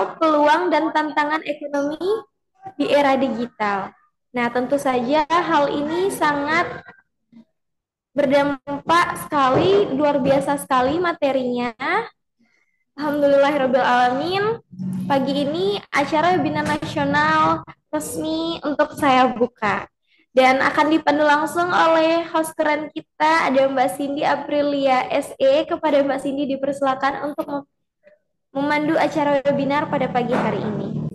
soal peluang dan tantangan ekonomi di era digital. Nah, tentu saja hal ini sangat berdampak sekali, luar biasa sekali materinya. Alhamdulillahirrabbilalamin. Pagi ini acara webinar nasional resmi untuk saya buka. Dan akan dipandu langsung oleh host keren kita, ada Mbak Cindy Aprilia SE. Kepada Mbak Cindy dipersilakan untuk memandu acara webinar pada pagi hari ini.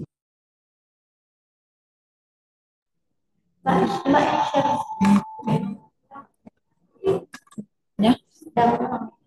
Ya, Mbak.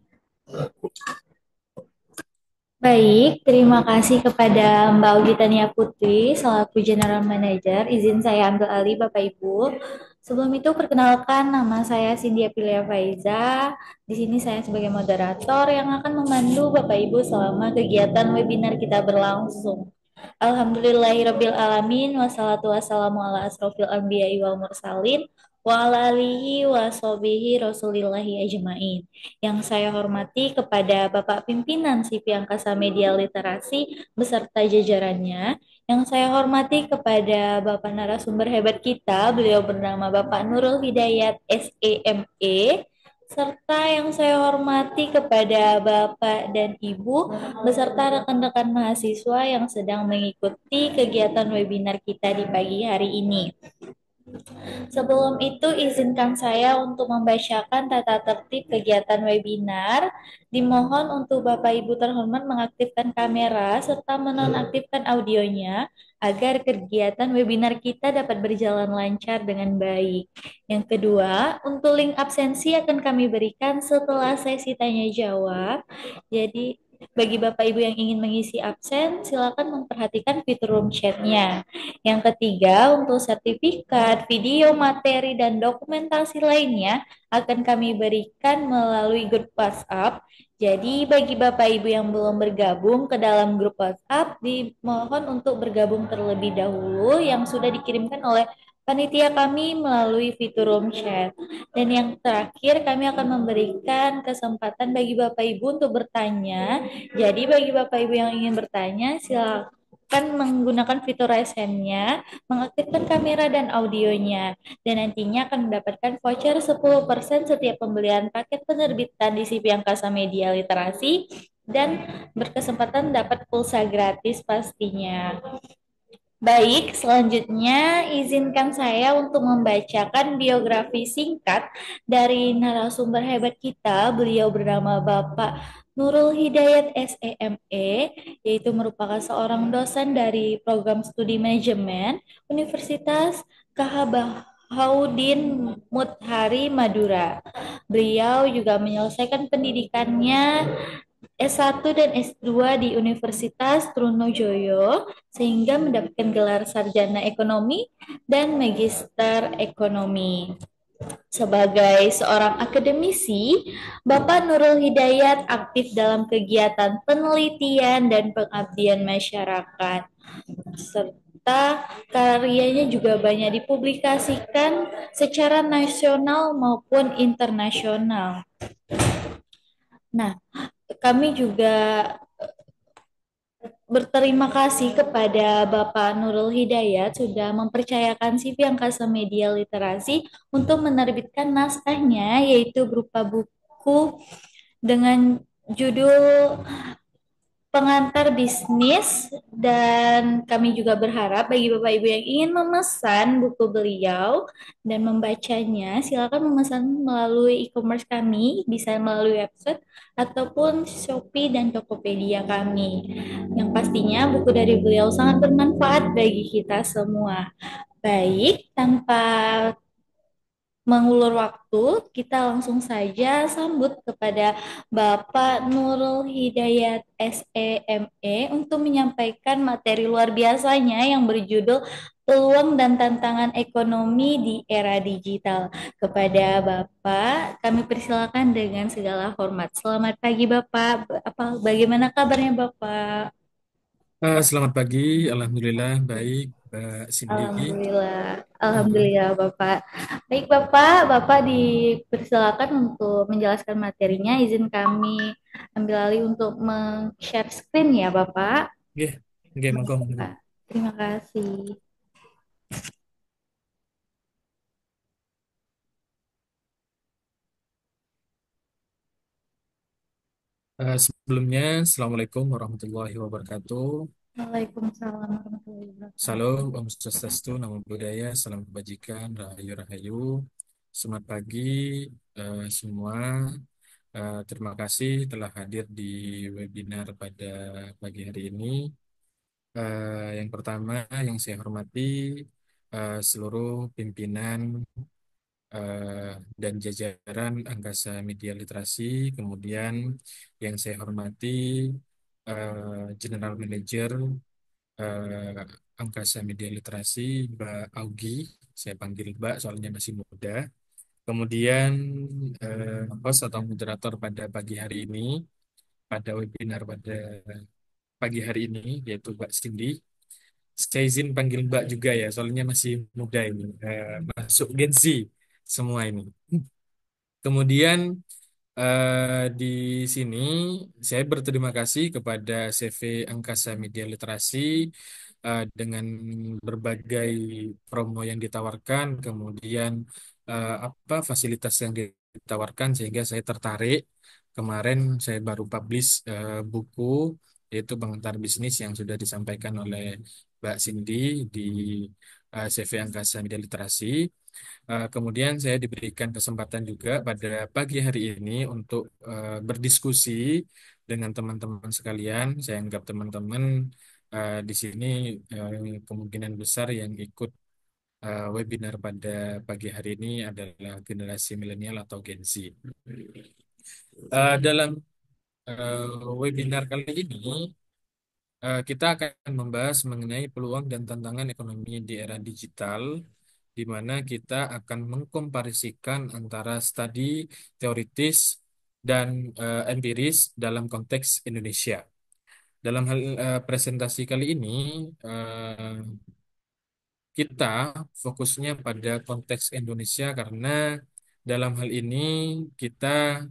baik. Terima kasih kepada Mbak Augie Tania Putri selaku General Manager. Izin saya ambil alih Bapak Ibu. Sebelum itu perkenalkan nama saya Cindy Aprilia Faiza. Di sini saya sebagai moderator yang akan memandu Bapak Ibu selama kegiatan webinar kita berlangsung. Alhamdulillahirabbil alamin wassalatu wassalamu ala asrofil anbiya'i wal mursalin wa ala alihi wa sahbihi rasulillahi ajmain. Yang saya hormati kepada Bapak Pimpinan CV Angkasa Media Literasi beserta jajarannya. Yang saya hormati kepada Bapak narasumber hebat kita, beliau bernama Bapak Nurul Hidayat SEME, serta yang saya hormati kepada Bapak dan Ibu beserta rekan-rekan mahasiswa yang sedang mengikuti kegiatan webinar kita di pagi hari ini. Sebelum itu, izinkan saya untuk membacakan tata tertib kegiatan webinar. Dimohon untuk Bapak Ibu terhormat mengaktifkan kamera serta menonaktifkan audionya agar kegiatan webinar kita dapat berjalan lancar dengan baik. Yang kedua, untuk link absensi akan kami berikan setelah sesi tanya jawab. Jadi, bagi Bapak Ibu yang ingin mengisi absen, silakan memperhatikan fitur room chat-nya. Yang ketiga, untuk sertifikat, video, materi, dan dokumentasi lainnya akan kami berikan melalui grup WhatsApp. Jadi, bagi Bapak Ibu yang belum bergabung ke dalam grup WhatsApp, dimohon untuk bergabung terlebih dahulu yang sudah dikirimkan oleh panitia kami melalui fitur room chat. Dan yang terakhir, kami akan memberikan kesempatan bagi Bapak Ibu untuk bertanya. Jadi, bagi Bapak Ibu yang ingin bertanya, silakan menggunakan fitur raise hand-nya, mengaktifkan kamera dan audionya, dan nantinya akan mendapatkan voucher 10% setiap pembelian paket penerbitan di CV Angkasa Media Literasi dan berkesempatan dapat pulsa gratis pastinya. Baik, selanjutnya izinkan saya untuk membacakan biografi singkat dari narasumber hebat kita. Beliau bernama Bapak Nurul Hidayat SEME, yaitu merupakan seorang dosen dari program studi manajemen Universitas KH Bahaudin Mutahari Madura. Beliau juga menyelesaikan pendidikannya S1 dan S2 di Universitas Trunojoyo sehingga mendapatkan gelar sarjana ekonomi dan magister ekonomi. Sebagai seorang akademisi, Bapak Nurul Hidayat aktif dalam kegiatan penelitian dan pengabdian masyarakat, serta karyanya juga banyak dipublikasikan secara nasional maupun internasional. Nah, kami juga berterima kasih kepada Bapak Nurul Hidayat sudah mempercayakan CV Angkasa Media Literasi untuk menerbitkan naskahnya, yaitu berupa buku dengan judul Pengantar Bisnis, dan kami juga berharap bagi Bapak Ibu yang ingin memesan buku beliau dan membacanya, silakan memesan melalui e-commerce kami, bisa melalui website ataupun Shopee dan Tokopedia kami. Yang pastinya buku dari beliau sangat bermanfaat bagi kita semua. Baik, tanpa mengulur waktu, kita langsung saja sambut kepada Bapak Nurul Hidayat SEME untuk menyampaikan materi luar biasanya yang berjudul Peluang dan Tantangan Ekonomi di Era Digital. Kepada Bapak, kami persilakan dengan segala hormat. Selamat pagi Bapak. Bagaimana kabarnya Bapak? Selamat pagi, Alhamdulillah baik, Mbak Cindy. Alhamdulillah, Eh, Alhamdulillah Bapak. Baik Bapak, Bapak dipersilakan untuk menjelaskan materinya. Izin kami ambil alih untuk share screen ya Bapak. Oke, Oke, monggo, Baik, monggo. Kak. Terima kasih. Sebelumnya, Assalamualaikum warahmatullahi wabarakatuh. Waalaikumsalam warahmatullahi Salam, wabarakatuh. Om Swastiastu, Namo Buddhaya, Salam Kebajikan, Rahayu Rahayu. Selamat pagi semua. Terima kasih telah hadir di webinar pada pagi hari ini. Yang pertama, yang saya hormati seluruh pimpinan eh, dan jajaran Angkasa Media Literasi. Kemudian yang saya hormati General Manager Angkasa Media Literasi, Mbak Augie. Saya panggil Mbak soalnya masih muda. Kemudian host atau moderator pada pagi hari ini, pada webinar pada pagi hari ini, yaitu Mbak Cindy. Saya izin panggil Mbak juga ya, soalnya masih muda ini, masuk Gen Z semua ini. Kemudian di sini saya berterima kasih kepada CV Angkasa Media Literasi dengan berbagai promo yang ditawarkan, kemudian apa fasilitas yang ditawarkan sehingga saya tertarik. Kemarin saya baru publish buku yaitu Pengantar Bisnis yang sudah disampaikan oleh Mbak Cindy di CV Angkasa Media Literasi. Kemudian saya diberikan kesempatan juga pada pagi hari ini untuk berdiskusi dengan teman-teman sekalian. Saya anggap teman-teman di sini kemungkinan besar yang ikut webinar pada pagi hari ini adalah generasi milenial atau Gen Z. Dalam webinar kali ini kita akan membahas mengenai peluang dan tantangan ekonomi di era digital, di mana kita akan mengkomparisikan antara studi teoritis dan empiris dalam konteks Indonesia. Dalam hal presentasi kali ini, eh, kita fokusnya pada konteks Indonesia karena dalam hal ini kita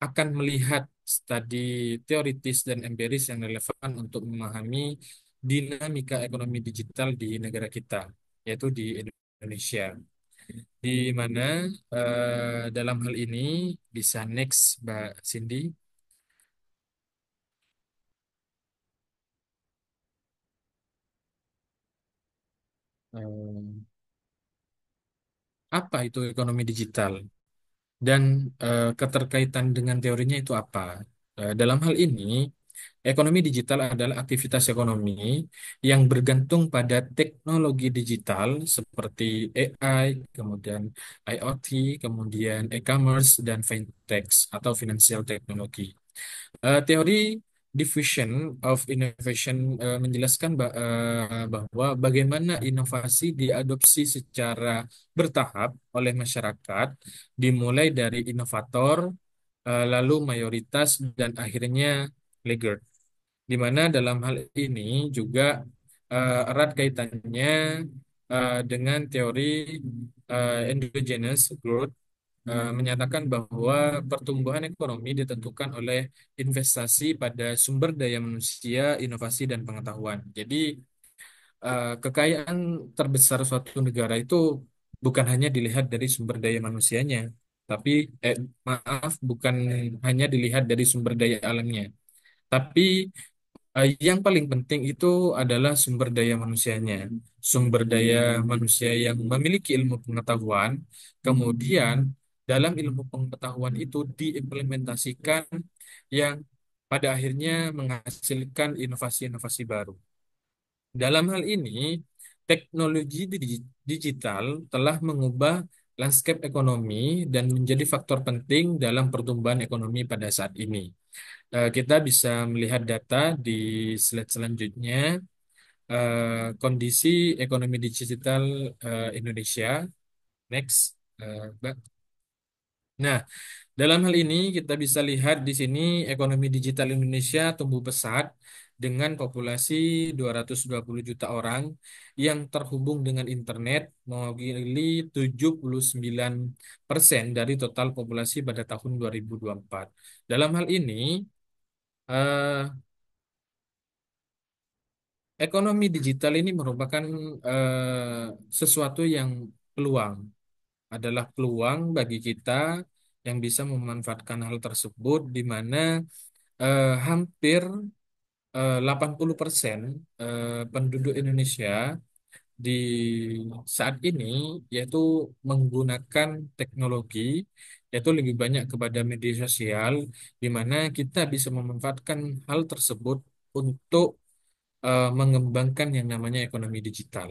akan melihat studi teoritis dan empiris yang relevan untuk memahami dinamika ekonomi digital di negara kita, yaitu di Indonesia. Di mana dalam hal ini bisa next Mbak Cindy. eh, apa itu ekonomi digital dan keterkaitan dengan teorinya itu apa? Dalam hal ini, ekonomi digital adalah aktivitas ekonomi yang bergantung pada teknologi digital seperti AI, kemudian IoT, kemudian e-commerce, dan fintech atau financial technology. Teori diffusion of innovation menjelaskan bahwa bagaimana inovasi diadopsi secara bertahap oleh masyarakat, dimulai dari inovator, lalu mayoritas, dan akhirnya laggard. Di mana dalam hal ini juga erat kaitannya dengan teori endogenous growth, menyatakan bahwa pertumbuhan ekonomi ditentukan oleh investasi pada sumber daya manusia, inovasi, dan pengetahuan. Jadi, kekayaan terbesar suatu negara itu bukan hanya dilihat dari sumber daya manusianya, tapi maaf, bukan hanya dilihat dari sumber daya alamnya, tapi yang paling penting itu adalah sumber daya manusianya, sumber daya manusia yang memiliki ilmu pengetahuan, kemudian dalam ilmu pengetahuan itu diimplementasikan yang pada akhirnya menghasilkan inovasi-inovasi baru. Dalam hal ini, teknologi digital telah mengubah landscape ekonomi dan menjadi faktor penting dalam pertumbuhan ekonomi pada saat ini. Kita bisa melihat data di slide selanjutnya, kondisi ekonomi digital Indonesia. Next, Mbak. Nah, dalam hal ini kita bisa lihat di sini ekonomi digital Indonesia tumbuh pesat dengan populasi 220 juta orang yang terhubung dengan internet mewakili 79% dari total populasi pada tahun 2024. Dalam hal ini, eh, ekonomi digital ini merupakan sesuatu yang peluang, adalah peluang bagi kita yang bisa memanfaatkan hal tersebut, di mana hampir 80% penduduk Indonesia di saat ini yaitu menggunakan teknologi, yaitu lebih banyak kepada media sosial, di mana kita bisa memanfaatkan hal tersebut untuk mengembangkan yang namanya ekonomi digital.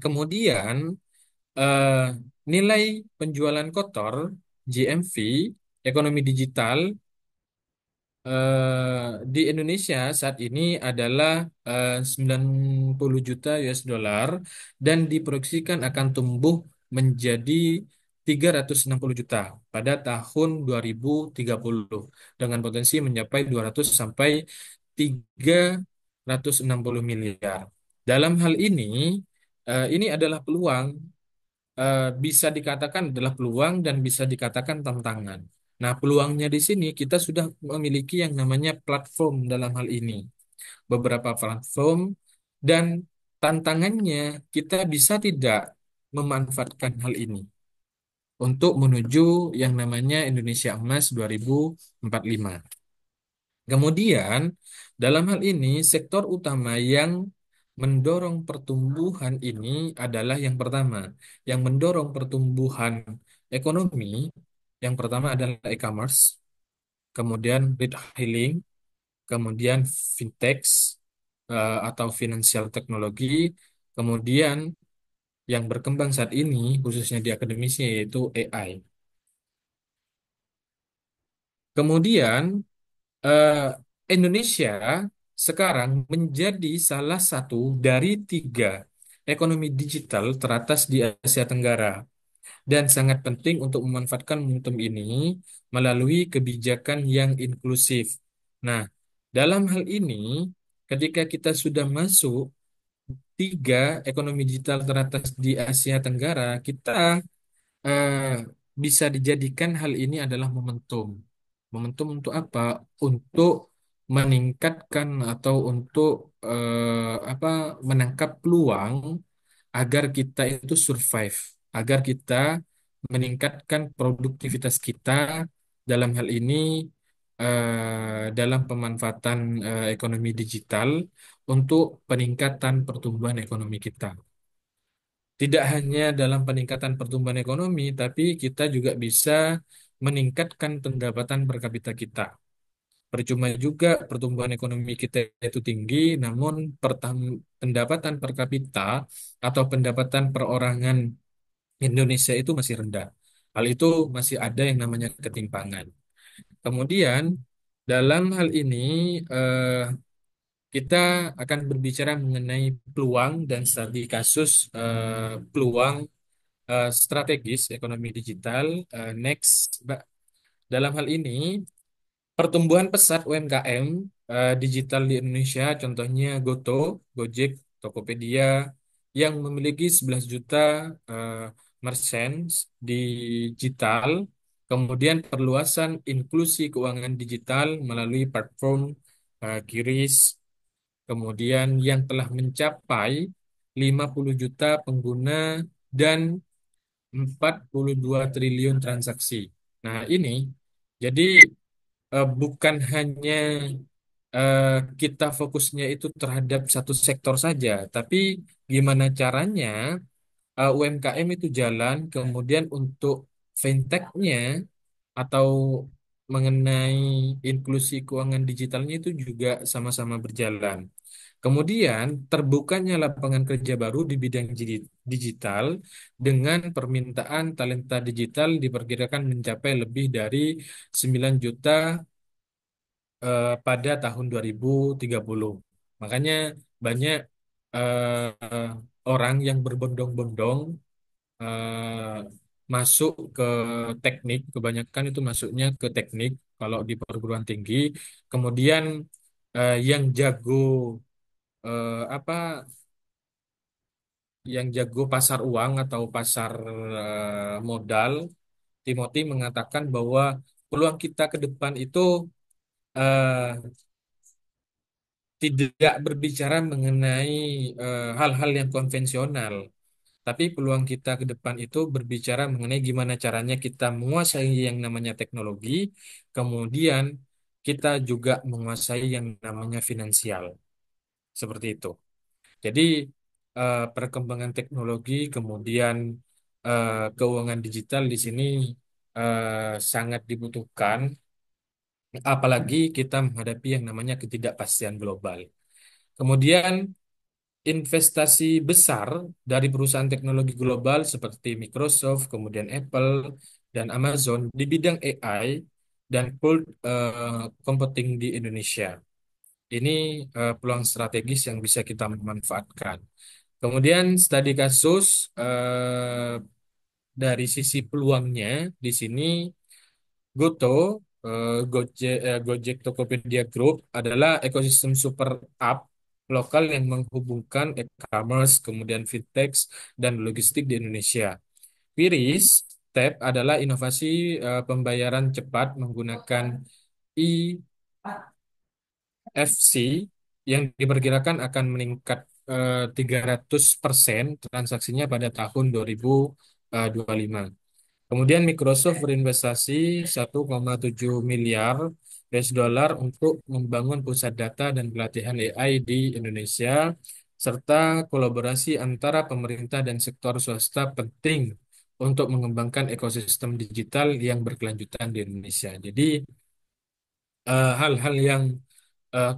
Kemudian eh, nilai penjualan kotor GMV ekonomi digital di Indonesia saat ini adalah 90 juta US dollar dan diproyeksikan akan tumbuh menjadi 360 juta pada tahun 2030 dengan potensi mencapai 200 sampai 360 miliar. Dalam hal ini adalah peluang, bisa dikatakan adalah peluang dan bisa dikatakan tantangan. Nah, peluangnya di sini kita sudah memiliki yang namanya platform dalam hal ini, beberapa platform, dan tantangannya kita bisa tidak memanfaatkan hal ini untuk menuju yang namanya Indonesia Emas 2045. Kemudian, dalam hal ini, sektor utama yang mendorong pertumbuhan ini adalah yang pertama, yang mendorong pertumbuhan ekonomi, yang pertama adalah e-commerce, kemudian ride-hailing, kemudian fintech atau financial teknologi, kemudian yang berkembang saat ini, khususnya di akademisnya, yaitu AI. Kemudian, eh, Indonesia sekarang menjadi salah satu dari tiga ekonomi digital teratas di Asia Tenggara dan sangat penting untuk memanfaatkan momentum ini melalui kebijakan yang inklusif. Nah, dalam hal ini, ketika kita sudah masuk tiga ekonomi digital teratas di Asia Tenggara, kita eh, bisa dijadikan hal ini adalah momentum. Momentum untuk apa? Untuk meningkatkan atau untuk apa, menangkap peluang agar kita itu survive, agar kita meningkatkan produktivitas kita dalam hal ini, dalam pemanfaatan ekonomi digital untuk peningkatan pertumbuhan ekonomi kita. Tidak hanya dalam peningkatan pertumbuhan ekonomi, tapi kita juga bisa meningkatkan pendapatan per kapita kita. Percuma juga pertumbuhan ekonomi kita itu tinggi, namun pendapatan per kapita atau pendapatan perorangan Indonesia itu masih rendah. Hal itu masih ada yang namanya ketimpangan. Kemudian dalam hal ini eh, kita akan berbicara mengenai peluang dan strategi kasus, peluang strategis ekonomi digital. Next, Mbak. Dalam hal ini, pertumbuhan pesat UMKM digital di Indonesia, contohnya Goto, Gojek, Tokopedia, yang memiliki 11 juta eh, merchants digital, kemudian perluasan inklusi keuangan digital melalui platform QRIS, kemudian yang telah mencapai 50 juta pengguna dan 42 triliun transaksi. Nah, ini jadi bukan hanya eh, kita fokusnya itu terhadap satu sektor saja, tapi gimana caranya UMKM itu jalan, kemudian untuk fintech-nya atau mengenai inklusi keuangan digitalnya itu juga sama-sama berjalan. Kemudian terbukanya lapangan kerja baru di bidang digital dengan permintaan talenta digital diperkirakan mencapai lebih dari 9 juta pada tahun 2030. Makanya banyak orang yang berbondong-bondong masuk ke teknik, kebanyakan itu masuknya ke teknik kalau di perguruan tinggi. Kemudian yang jago apa, yang jago pasar uang atau pasar modal, Timothy mengatakan bahwa peluang kita ke depan itu eh, tidak berbicara mengenai hal-hal yang konvensional, tapi peluang kita ke depan itu berbicara mengenai gimana caranya kita menguasai yang namanya teknologi, kemudian kita juga menguasai yang namanya finansial, seperti itu. Jadi perkembangan teknologi, kemudian keuangan digital di sini sangat dibutuhkan, apalagi kita menghadapi yang namanya ketidakpastian global. Kemudian investasi besar dari perusahaan teknologi global seperti Microsoft, kemudian Apple, dan Amazon di bidang AI dan cloud computing di Indonesia. Ini peluang strategis yang bisa kita manfaatkan. Kemudian studi kasus dari sisi peluangnya di sini Goto, Gojek Tokopedia Group adalah ekosistem super app lokal yang menghubungkan e-commerce, kemudian fintech dan logistik di Indonesia. Wiris, Tap adalah inovasi pembayaran cepat menggunakan IFC yang diperkirakan akan meningkat 300% transaksinya pada tahun 2025. Kemudian Microsoft berinvestasi 1,7 miliar US dollar untuk membangun pusat data dan pelatihan AI di Indonesia, serta kolaborasi antara pemerintah dan sektor swasta penting untuk mengembangkan ekosistem digital yang berkelanjutan di Indonesia. Jadi hal-hal yang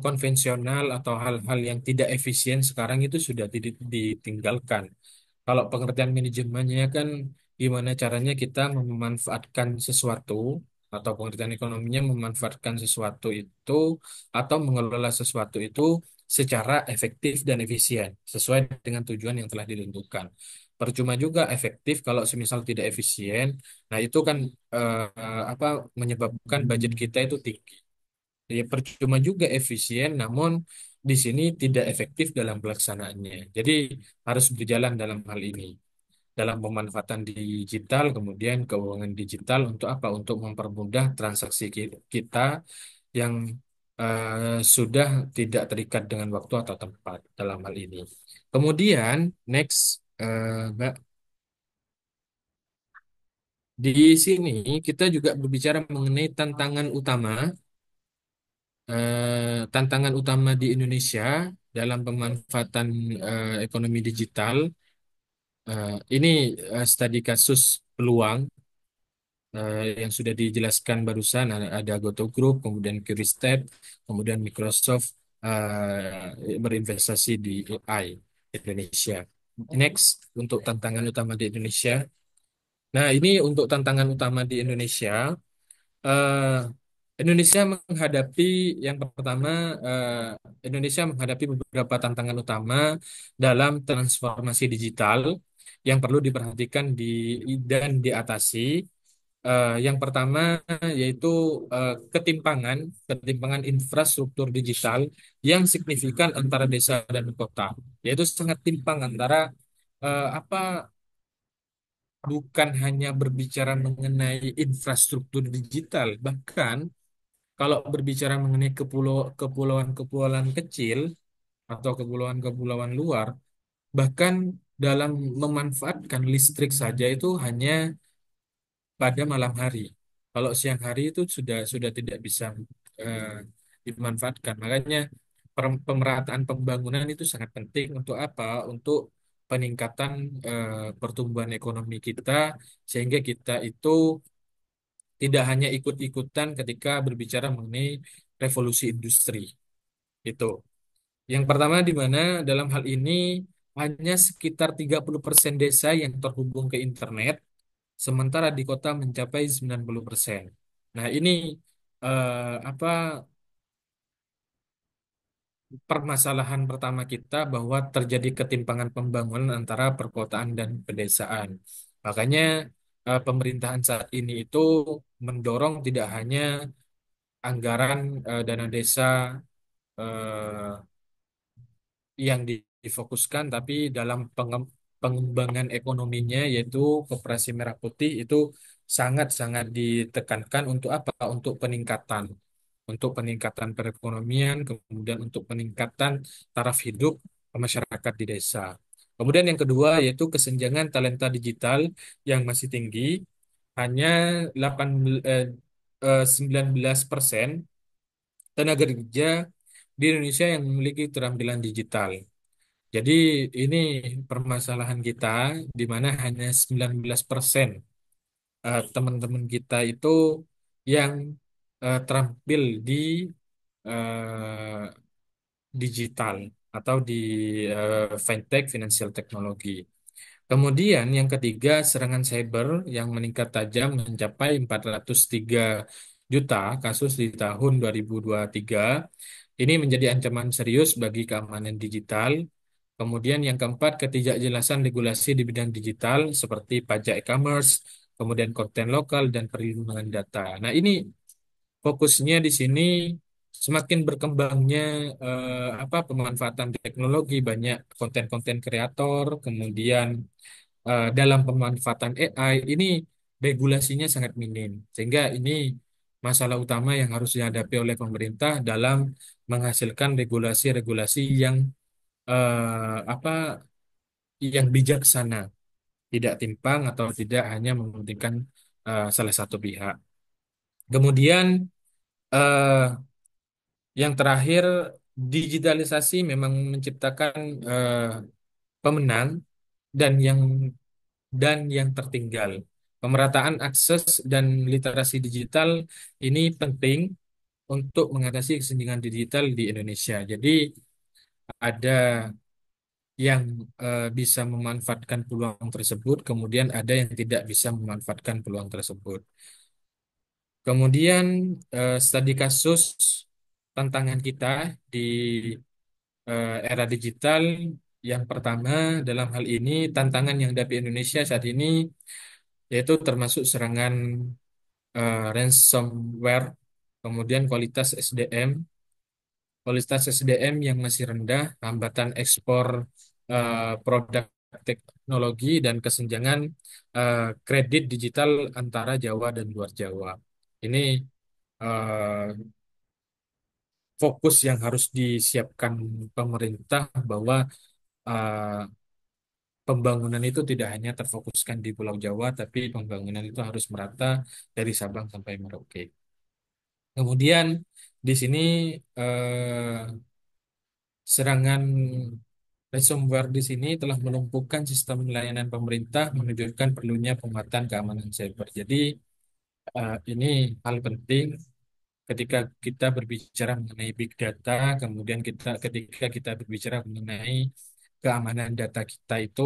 konvensional atau hal-hal yang tidak efisien sekarang itu sudah ditinggalkan. Kalau pengertian manajemennya kan gimana caranya kita memanfaatkan sesuatu atau pengertian ekonominya memanfaatkan sesuatu itu atau mengelola sesuatu itu secara efektif dan efisien sesuai dengan tujuan yang telah ditentukan. Percuma juga efektif kalau semisal tidak efisien, nah itu kan apa menyebabkan budget kita itu tinggi. Ya, percuma juga efisien, namun di sini tidak efektif dalam pelaksanaannya. Jadi harus berjalan dalam hal ini, dalam pemanfaatan digital, kemudian keuangan digital untuk apa? Untuk mempermudah transaksi kita yang sudah tidak terikat dengan waktu atau tempat dalam hal ini. Kemudian next, Mbak, di sini kita juga berbicara mengenai tantangan utama di Indonesia dalam pemanfaatan ekonomi digital. Ini studi kasus peluang yang sudah dijelaskan barusan, ada Goto Group, kemudian QRISTEP, kemudian Microsoft berinvestasi di AI Indonesia. Next, untuk tantangan utama di Indonesia. Nah, ini untuk tantangan utama di Indonesia. eh, Indonesia menghadapi yang pertama, Indonesia menghadapi beberapa tantangan utama dalam transformasi digital yang perlu diperhatikan dan diatasi. Yang pertama yaitu ketimpangan infrastruktur digital yang signifikan antara desa dan kota, yaitu sangat timpang antara apa bukan hanya berbicara mengenai infrastruktur digital, bahkan kalau berbicara mengenai kepulauan-kepulauan kecil atau kepulauan-kepulauan luar, bahkan dalam memanfaatkan listrik saja itu hanya pada malam hari. Kalau siang hari itu sudah tidak bisa eh, dimanfaatkan. Makanya pemerataan pembangunan itu sangat penting untuk apa? Untuk peningkatan pertumbuhan ekonomi kita sehingga kita itu tidak hanya ikut-ikutan ketika berbicara mengenai revolusi industri. Itu. Yang pertama di mana dalam hal ini hanya sekitar 30% desa yang terhubung ke internet, sementara di kota mencapai 90%. Nah, ini apa permasalahan pertama kita bahwa terjadi ketimpangan pembangunan antara perkotaan dan pedesaan. Makanya pemerintahan saat ini itu mendorong tidak hanya anggaran dana desa eh, yang difokuskan, tapi dalam pengembangan ekonominya yaitu Koperasi Merah Putih itu sangat-sangat ditekankan untuk apa? Untuk peningkatan. untuk peningkatan perekonomian, kemudian untuk peningkatan taraf hidup masyarakat di desa. Kemudian yang kedua yaitu kesenjangan talenta digital yang masih tinggi, hanya 19% tenaga kerja di Indonesia yang memiliki keterampilan digital. Jadi ini permasalahan kita di mana hanya 19% teman-teman kita itu yang terampil di eh, digital atau di fintech, financial technology. Kemudian yang ketiga, serangan cyber yang meningkat tajam mencapai 403 juta kasus di tahun 2023. Ini menjadi ancaman serius bagi keamanan digital. Kemudian yang keempat, ketidakjelasan regulasi di bidang digital seperti pajak e-commerce, kemudian konten lokal dan perlindungan data. Nah, ini fokusnya di sini semakin berkembangnya pemanfaatan teknologi, banyak konten-konten kreator, kemudian dalam pemanfaatan AI ini regulasinya sangat minim, sehingga ini masalah utama yang harus dihadapi oleh pemerintah dalam menghasilkan regulasi-regulasi yang apa yang bijaksana, tidak timpang atau tidak hanya mementingkan salah satu pihak. Kemudian eh, yang terakhir, digitalisasi memang menciptakan pemenang dan yang tertinggal. Pemerataan akses dan literasi digital ini penting untuk mengatasi kesenjangan digital di Indonesia. Jadi ada yang bisa memanfaatkan peluang tersebut, kemudian ada yang tidak bisa memanfaatkan peluang tersebut. Kemudian studi kasus tantangan kita di era digital, yang pertama dalam hal ini tantangan yang dihadapi Indonesia saat ini yaitu termasuk serangan ransomware, kemudian kualitas SDM yang masih rendah, hambatan ekspor produk teknologi, dan kesenjangan kredit digital antara Jawa dan luar Jawa. Ini eh, fokus yang harus disiapkan pemerintah bahwa eh, pembangunan itu tidak hanya terfokuskan di Pulau Jawa, tapi pembangunan itu harus merata dari Sabang sampai Merauke. Kemudian di sini eh, serangan ransomware di sini telah melumpuhkan sistem layanan pemerintah, menunjukkan perlunya penguatan keamanan cyber. Jadi ini hal penting ketika kita berbicara mengenai big data, kemudian ketika kita berbicara mengenai keamanan data kita itu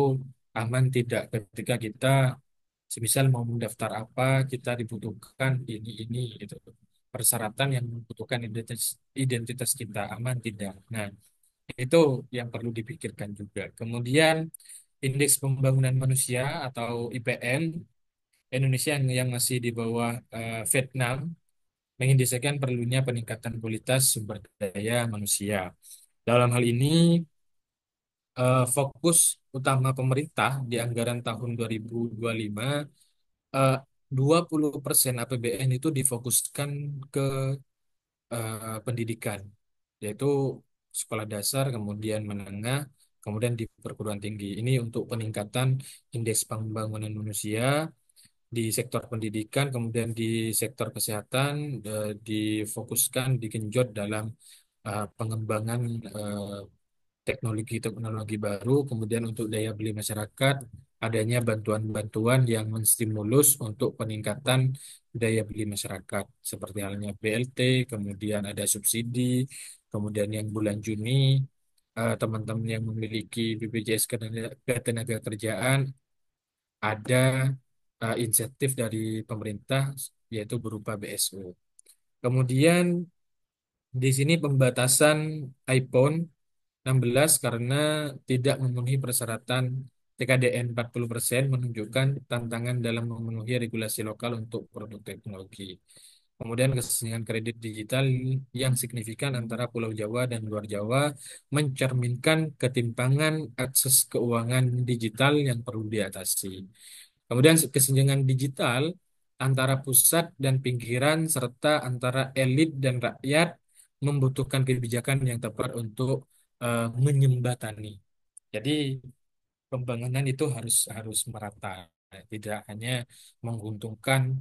aman tidak, ketika kita semisal mau mendaftar apa, kita dibutuhkan ini itu persyaratan yang membutuhkan identitas kita aman tidak. Nah, itu yang perlu dipikirkan juga. Kemudian indeks pembangunan manusia atau IPM Indonesia yang masih di bawah Vietnam mengindikasikan perlunya peningkatan kualitas sumber daya manusia. Dalam hal ini, fokus utama pemerintah di anggaran tahun 2025, eh, 20% APBN itu difokuskan ke pendidikan, yaitu sekolah dasar, kemudian menengah, kemudian di perguruan tinggi. Ini untuk peningkatan indeks pembangunan manusia di sektor pendidikan, kemudian di sektor kesehatan difokuskan, digenjot dalam pengembangan eh, teknologi-teknologi baru, kemudian untuk daya beli masyarakat, adanya bantuan-bantuan yang menstimulus untuk peningkatan daya beli masyarakat, seperti halnya BLT, kemudian ada subsidi, kemudian yang bulan Juni, teman-teman yang memiliki BPJS Ketenagakerjaan, ada insentif dari pemerintah, yaitu berupa BSU. Kemudian di sini pembatasan iPhone 16 karena tidak memenuhi persyaratan TKDN 40% menunjukkan tantangan dalam memenuhi regulasi lokal untuk produk teknologi. Kemudian kesenjangan kredit digital yang signifikan antara Pulau Jawa dan luar Jawa mencerminkan ketimpangan akses keuangan digital yang perlu diatasi. Kemudian kesenjangan digital antara pusat dan pinggiran, serta antara elit dan rakyat membutuhkan kebijakan yang tepat untuk menyembatani. Jadi pembangunan itu harus harus merata, tidak hanya menguntungkan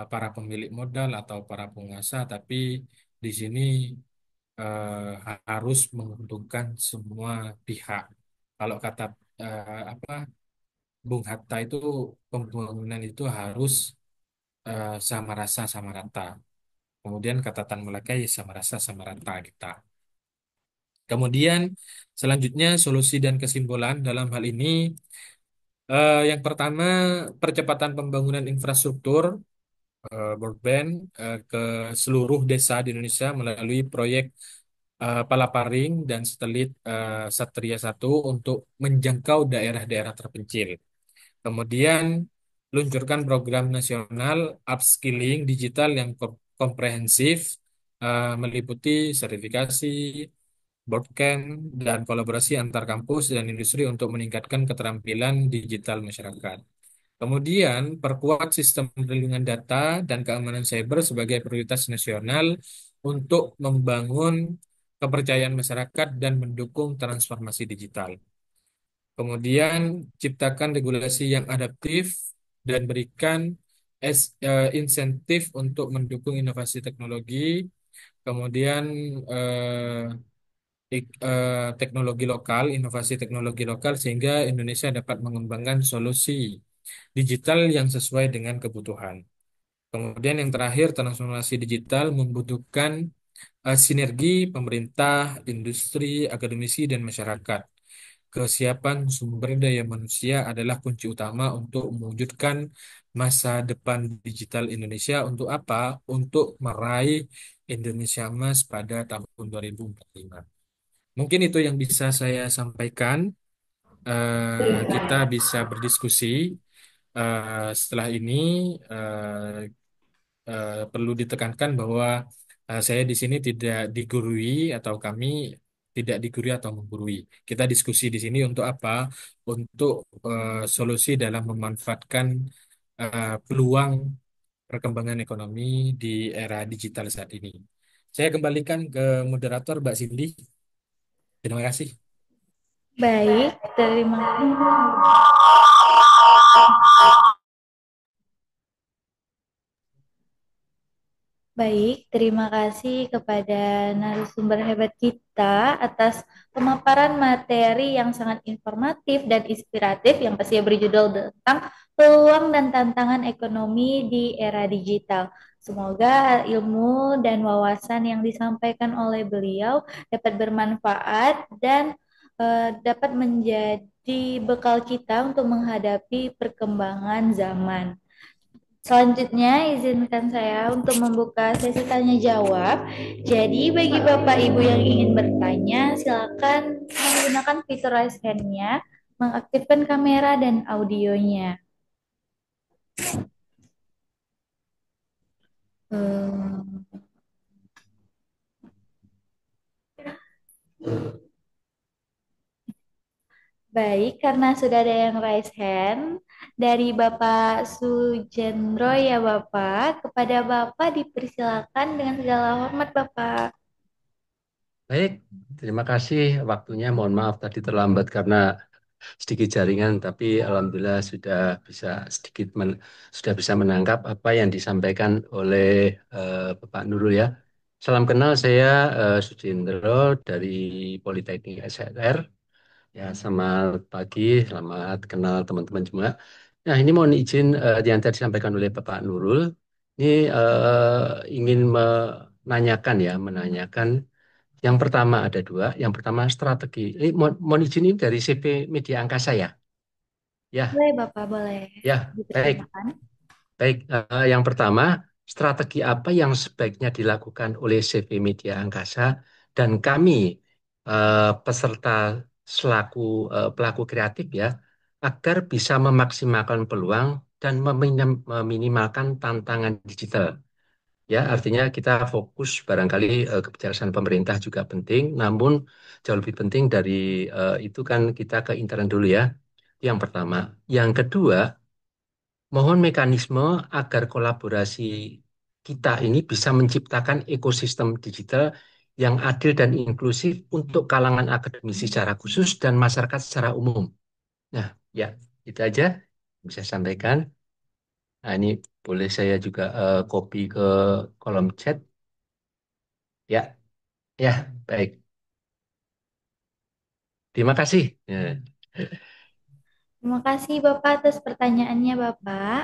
para pemilik modal atau para penguasa, tapi di sini harus menguntungkan semua pihak. Kalau kata apa Bung Hatta itu, pembangunan itu harus sama rasa sama rata. Kemudian kata Tan Malaka ya sama rasa sama rata kita. Kemudian selanjutnya solusi dan kesimpulan dalam hal ini, yang pertama, percepatan pembangunan infrastruktur broadband ke seluruh desa di Indonesia melalui proyek Palaparing dan satelit Satria 1 untuk menjangkau daerah-daerah terpencil. Kemudian luncurkan program nasional upskilling digital yang komprehensif, meliputi sertifikasi, bootcamp, dan kolaborasi antar kampus dan industri untuk meningkatkan keterampilan digital masyarakat. Kemudian, perkuat sistem perlindungan data dan keamanan cyber sebagai prioritas nasional untuk membangun kepercayaan masyarakat dan mendukung transformasi digital. Kemudian, ciptakan regulasi yang adaptif dan berikan insentif untuk mendukung inovasi teknologi. Kemudian, teknologi lokal, inovasi teknologi lokal sehingga Indonesia dapat mengembangkan solusi digital yang sesuai dengan kebutuhan. Kemudian yang terakhir, transformasi digital membutuhkan sinergi pemerintah, industri, akademisi, dan masyarakat. Kesiapan sumber daya manusia adalah kunci utama untuk mewujudkan masa depan digital Indonesia. Untuk apa? Untuk meraih Indonesia Emas pada tahun 2045. Mungkin itu yang bisa saya sampaikan. Kita bisa berdiskusi. Setelah ini perlu ditekankan bahwa saya di sini tidak digurui atau kami tidak digurui atau menggurui. Kita diskusi di sini untuk apa? Untuk solusi dalam memanfaatkan peluang perkembangan ekonomi di era digital saat ini. Saya kembalikan ke moderator Mbak Cindy. Terima kasih. Baik, terima Baik, terima kasih kepada narasumber hebat kita atas pemaparan materi yang sangat informatif dan inspiratif yang pastinya berjudul tentang peluang dan tantangan ekonomi di era digital. Semoga ilmu dan wawasan yang disampaikan oleh beliau dapat bermanfaat dan dapat menjadi bekal kita untuk menghadapi perkembangan zaman. Selanjutnya, izinkan saya untuk membuka sesi tanya jawab. Jadi, bagi Bapak Ibu yang ingin bertanya, silakan menggunakan fitur raise hand-nya, mengaktifkan kamera dan audionya. Hmm, Baik, karena sudah ada yang raise hand dari Bapak Sujendro ya Bapak, kepada Bapak dipersilakan dengan segala hormat Bapak. Baik, terima kasih waktunya. Mohon maaf tadi terlambat karena sedikit jaringan, tapi alhamdulillah sudah bisa menangkap apa yang disampaikan oleh Bapak Nurul ya. Salam kenal, saya Sujendro dari Politeknik SLR. Ya, selamat pagi, selamat kenal teman-teman semua. Nah, ini mohon izin yang tadi disampaikan oleh Bapak Nurul. Ini ingin menanyakan yang pertama ada dua. Yang pertama strategi. Mohon izin ini dari CV Media Angkasa ya. Ya, Boleh Bapak, boleh ya. Baik, dipersilakan. baik. Yang pertama, strategi apa yang sebaiknya dilakukan oleh CV Media Angkasa dan kami peserta selaku pelaku kreatif ya, agar bisa memaksimalkan peluang dan meminimalkan tantangan digital. Ya, artinya kita fokus barangkali kebijaksanaan pemerintah juga penting, namun jauh lebih penting dari itu kan kita ke intern dulu ya. Itu yang pertama. Yang kedua, mohon mekanisme agar kolaborasi kita ini bisa menciptakan ekosistem digital yang adil dan inklusif untuk kalangan akademisi secara khusus dan masyarakat secara umum. Nah, ya, itu aja yang bisa saya sampaikan. Nah, ini boleh saya juga copy ke kolom chat. Ya, ya, baik. Terima kasih. Ya. Terima kasih Bapak atas pertanyaannya Bapak.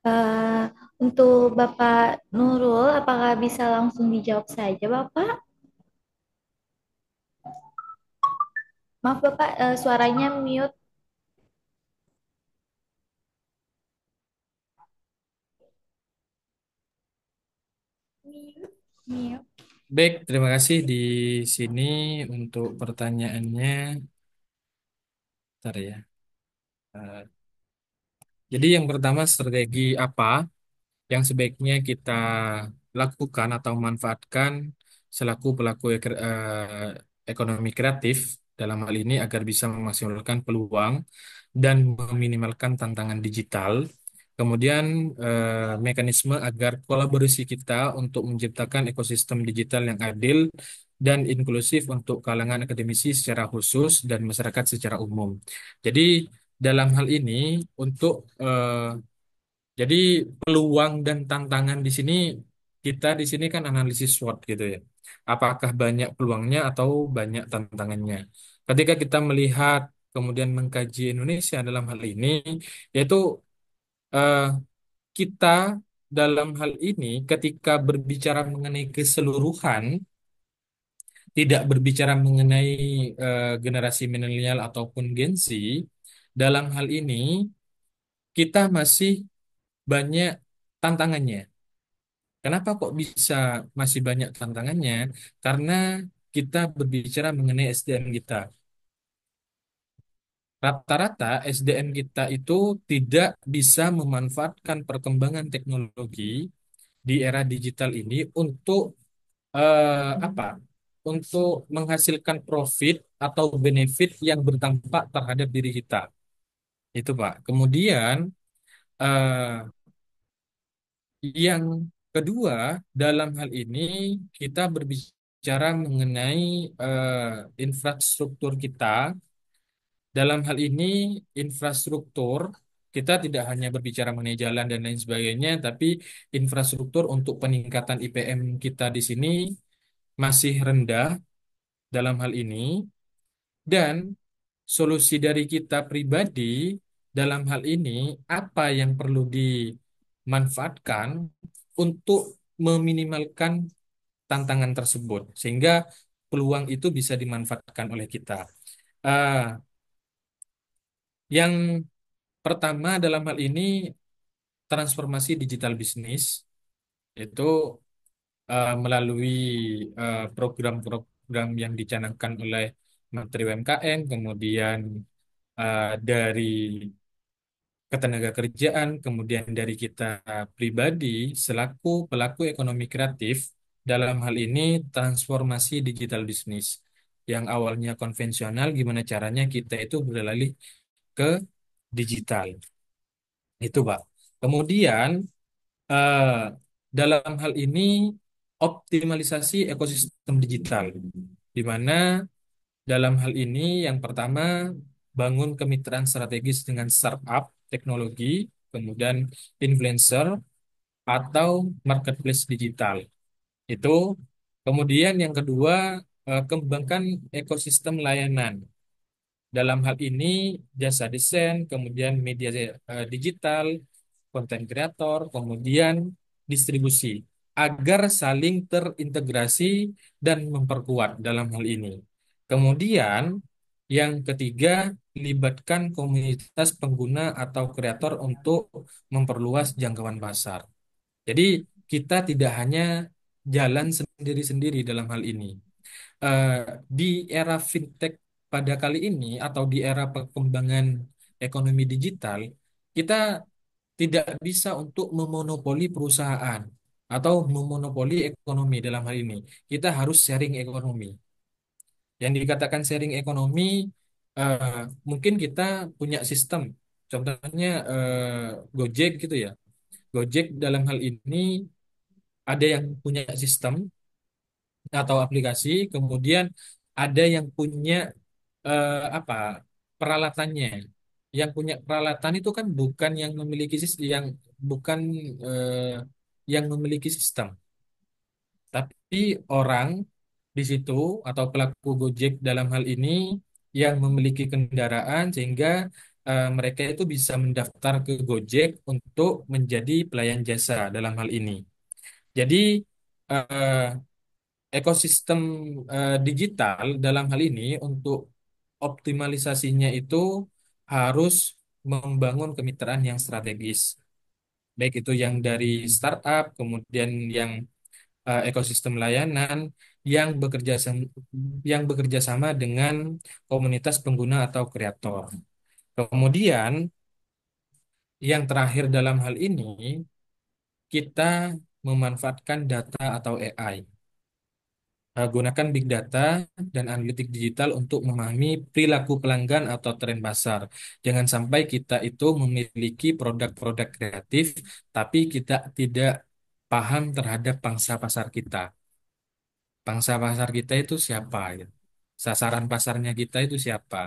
Eh, untuk Bapak Nurul, apakah bisa langsung dijawab saja Bapak? Maaf Bapak, suaranya mute. Mute. Mute. Baik, terima kasih di sini untuk pertanyaannya. Bentar ya. Eh, jadi yang pertama, strategi apa yang sebaiknya kita lakukan atau manfaatkan selaku pelaku ekonomi kreatif dalam hal ini agar bisa memaksimalkan peluang dan meminimalkan tantangan digital. Kemudian mekanisme agar kolaborasi kita untuk menciptakan ekosistem digital yang adil dan inklusif untuk kalangan akademisi secara khusus dan masyarakat secara umum. Jadi dalam hal ini untuk jadi peluang dan tantangan di sini kita di sini kan analisis SWOT gitu ya. Apakah banyak peluangnya atau banyak tantangannya? Ketika kita melihat kemudian mengkaji Indonesia dalam hal ini, yaitu eh, kita dalam hal ini ketika berbicara mengenai keseluruhan, tidak berbicara mengenai generasi milenial ataupun Gen Z, dalam hal ini kita masih banyak tantangannya. Kenapa kok bisa masih banyak tantangannya? Karena kita berbicara mengenai SDM kita. Rata-rata SDM kita itu tidak bisa memanfaatkan perkembangan teknologi di era digital ini untuk apa? Untuk menghasilkan profit atau benefit yang berdampak terhadap diri kita. Itu, Pak. Kemudian eh, yang kedua, dalam hal ini kita berbicara mengenai infrastruktur kita. Dalam hal ini, infrastruktur kita tidak hanya berbicara mengenai jalan dan lain sebagainya, tapi infrastruktur untuk peningkatan IPM kita di sini masih rendah dalam hal ini. Dan solusi dari kita pribadi dalam hal ini, apa yang perlu dimanfaatkan untuk meminimalkan tantangan tersebut, sehingga peluang itu bisa dimanfaatkan oleh kita. Eh, yang pertama dalam hal ini, transformasi digital bisnis, itu melalui program-program yang dicanangkan oleh Menteri UMKM, kemudian dari ketenagakerjaan, kemudian dari kita pribadi selaku pelaku ekonomi kreatif, dalam hal ini transformasi digital bisnis. Yang awalnya konvensional, gimana caranya kita itu beralih ke digital. Itu, Pak. Kemudian, eh, dalam hal ini optimalisasi ekosistem digital, di mana dalam hal ini yang pertama bangun kemitraan strategis dengan startup teknologi, kemudian influencer atau marketplace digital. Itu. Kemudian yang kedua, kembangkan ekosistem layanan. Dalam hal ini jasa desain, kemudian media digital, konten kreator, kemudian distribusi agar saling terintegrasi dan memperkuat dalam hal ini. Kemudian yang ketiga, libatkan komunitas pengguna atau kreator untuk memperluas jangkauan pasar. Jadi kita tidak hanya jalan sendiri-sendiri dalam hal ini. eh, di era fintech pada kali ini atau di era perkembangan ekonomi digital, kita tidak bisa untuk memonopoli perusahaan atau memonopoli ekonomi dalam hal ini. Kita harus sharing ekonomi. Yang dikatakan sharing ekonomi, eh, mungkin kita punya sistem. Contohnya Gojek gitu ya. Gojek dalam hal ini ada yang punya sistem atau aplikasi, kemudian ada yang punya apa peralatannya. Yang punya peralatan itu kan bukan yang memiliki yang bukan yang memiliki sistem, tapi orang di situ atau pelaku Gojek dalam hal ini yang memiliki kendaraan sehingga mereka itu bisa mendaftar ke Gojek untuk menjadi pelayan jasa dalam hal ini. Jadi eh, ekosistem digital dalam hal ini untuk optimalisasinya itu harus membangun kemitraan yang strategis. Baik itu yang dari startup, kemudian yang ekosistem layanan yang bekerja sama dengan komunitas pengguna atau kreator. Kemudian yang terakhir dalam hal ini kita memanfaatkan data atau AI. Gunakan big data dan analitik digital untuk memahami perilaku pelanggan atau tren pasar. Jangan sampai kita itu memiliki produk-produk kreatif, tapi kita tidak paham terhadap pangsa pasar kita. Pangsa pasar kita itu siapa, ya? Sasaran pasarnya kita itu siapa?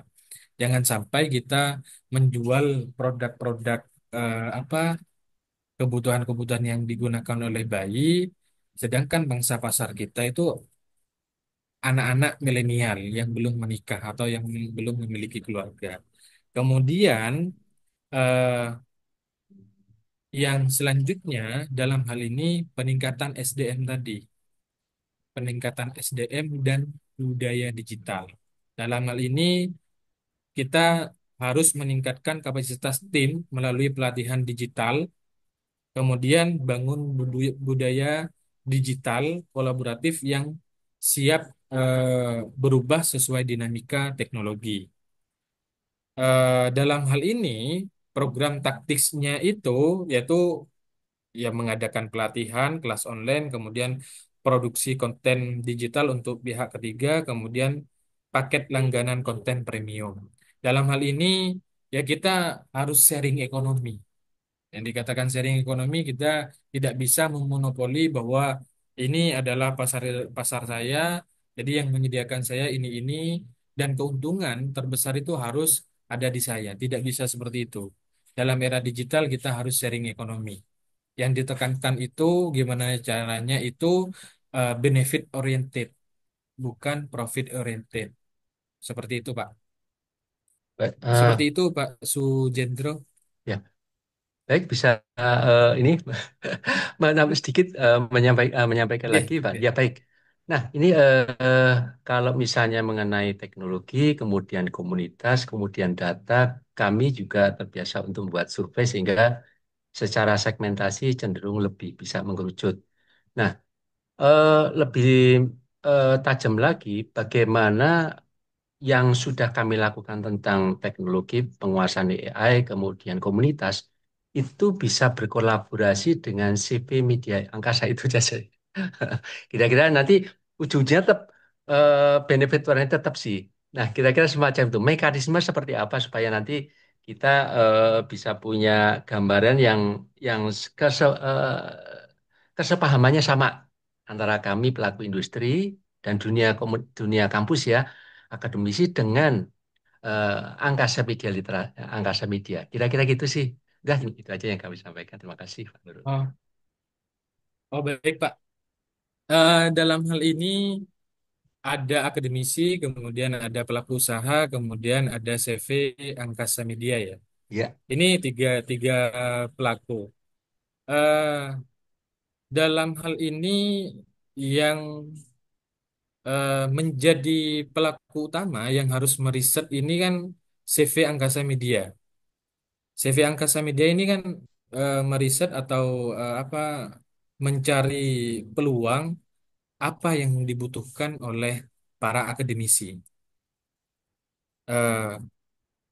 Jangan sampai kita menjual produk-produk apa kebutuhan-kebutuhan yang digunakan oleh bayi, sedangkan pangsa pasar kita itu anak-anak milenial yang belum menikah atau yang belum memiliki keluarga. Kemudian eh, yang selanjutnya dalam hal ini peningkatan SDM tadi, peningkatan SDM dan budaya digital. Dalam hal ini kita harus meningkatkan kapasitas tim melalui pelatihan digital, kemudian bangun budaya digital kolaboratif yang siap berubah sesuai dinamika teknologi. Dalam hal ini, program taktisnya itu yaitu ya mengadakan pelatihan, kelas online, kemudian produksi konten digital untuk pihak ketiga, kemudian paket langganan konten premium. Dalam hal ini ya kita harus sharing ekonomi. Yang dikatakan sharing ekonomi, kita tidak bisa memonopoli bahwa ini adalah pasar pasar saya, jadi yang menyediakan saya ini dan keuntungan terbesar itu harus ada di saya. Tidak bisa seperti itu. Dalam era digital kita harus sharing ekonomi. Yang ditekankan itu gimana caranya itu benefit oriented, bukan profit oriented. Seperti itu, Pak. Baik, Seperti itu, Pak Sujendro. ya, baik bisa ini menambah sedikit menyampaikan Ya, lagi, Pak. ya. Ya, baik. Nah, ini kalau misalnya mengenai teknologi, kemudian komunitas, kemudian data, kami juga terbiasa untuk membuat survei sehingga secara segmentasi cenderung lebih bisa mengerucut. Nah, lebih tajam lagi bagaimana yang sudah kami lakukan tentang teknologi penguasaan AI, kemudian komunitas, itu bisa berkolaborasi dengan CV media angkasa itu saja. Kira-kira nanti ujungnya tetap benefit warnanya tetap sih. Nah, kira-kira semacam itu. Mekanisme seperti apa supaya nanti kita bisa punya gambaran yang kesepahamannya sama antara kami pelaku industri dan dunia kampus ya, akademisi dengan eh, angkasa media. Kira-kira gitu sih. Udah, itu aja yang kami sampaikan. Terima kasih, Pak Nurul. Oh, oh baik, Pak. Dalam hal ini ada akademisi, kemudian ada pelaku usaha, kemudian ada CV Angkasa Media ya. Ya, Ini tiga tiga pelaku. Eh, dalam hal ini yang menjadi pelaku utama yang harus meriset ini kan CV Angkasa Media. CV Angkasa Media ini kan meriset atau apa mencari peluang apa yang dibutuhkan oleh para akademisi. Eh,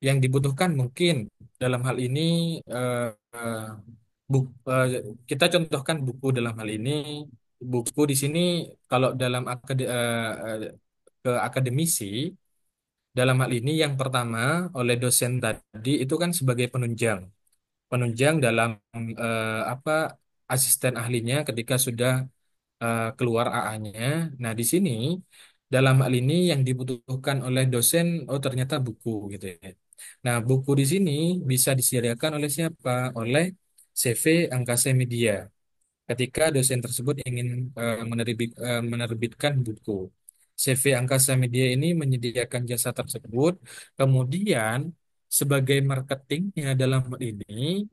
yang dibutuhkan mungkin dalam hal ini eh, eh, bu- eh, kita contohkan buku dalam hal ini buku di sini kalau dalam ke akademisi Dalam hal ini yang pertama oleh dosen tadi itu kan sebagai penunjang, penunjang dalam apa asisten ahlinya ketika sudah keluar AA-nya. Nah, di sini dalam hal ini yang dibutuhkan oleh dosen, oh ternyata buku gitu ya. Nah, buku di sini bisa disediakan oleh siapa? Oleh CV Angkasa Media. Ketika dosen tersebut ingin menerbitkan buku. CV Angkasa Media ini menyediakan jasa tersebut, kemudian sebagai marketingnya dalam hal ini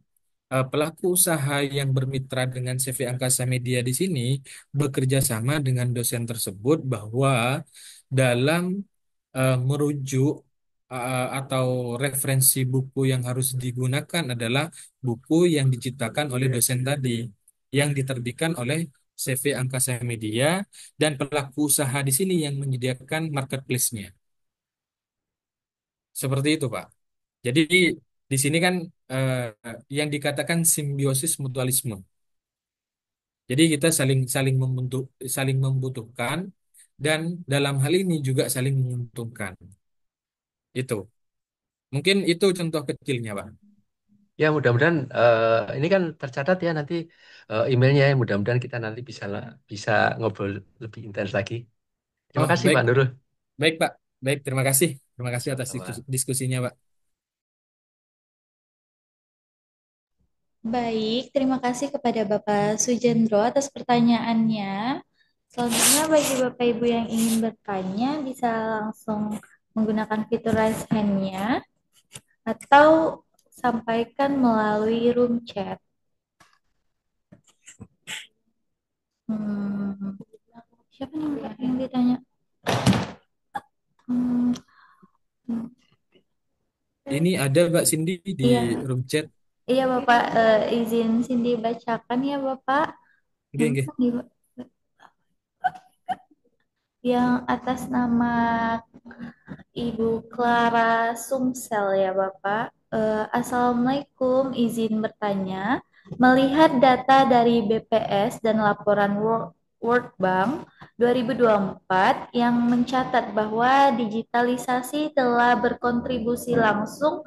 pelaku usaha yang bermitra dengan CV Angkasa Media di sini bekerja sama dengan dosen tersebut bahwa dalam merujuk atau referensi buku yang harus digunakan adalah buku yang diciptakan oleh dosen tadi, yang diterbitkan oleh CV Angkasa Media dan pelaku usaha di sini yang menyediakan marketplace-nya. Seperti itu, Pak. Jadi di sini kan eh, yang dikatakan simbiosis mutualisme. Jadi kita saling saling membutuhkan dan dalam hal ini juga saling menguntungkan. Itu. Mungkin itu contoh kecilnya, Pak. Ya mudah-mudahan ini kan tercatat ya nanti emailnya ya mudah-mudahan kita nanti bisa ngobrol lebih intens lagi. Terima Oh, kasih baik, Pak Nurul. baik, Pak. Baik, terima kasih. Terima kasih atas Sama-sama. diskusinya, Pak. Baik, terima kasih kepada Bapak Sujendro atas pertanyaannya. Selanjutnya bagi Bapak Ibu yang ingin bertanya bisa langsung menggunakan fitur raise hand-nya atau sampaikan melalui room chat. Hmm, siapa nih yang ditanya? Hmm, hmm, Ini ada Mbak Cindy di iya, room chat. iya Bapak, izin Cindy bacakan ya Bapak. Oke, Yang oke. atas nama Ibu Clara Sumsel ya Bapak. Assalamualaikum, izin bertanya. Melihat data dari BPS dan laporan World Bank 2024 yang mencatat bahwa digitalisasi telah berkontribusi langsung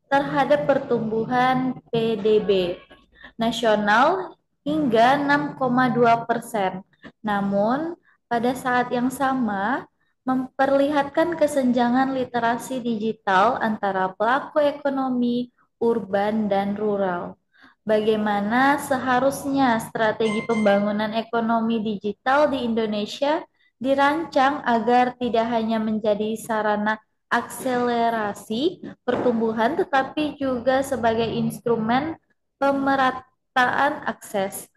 terhadap pertumbuhan PDB nasional hingga 6,2%. Namun, pada saat yang sama, memperlihatkan kesenjangan literasi digital antara pelaku ekonomi urban dan rural. Bagaimana seharusnya strategi pembangunan ekonomi digital di Indonesia dirancang agar tidak hanya menjadi sarana akselerasi pertumbuhan, tetapi juga sebagai instrumen pemerataan akses,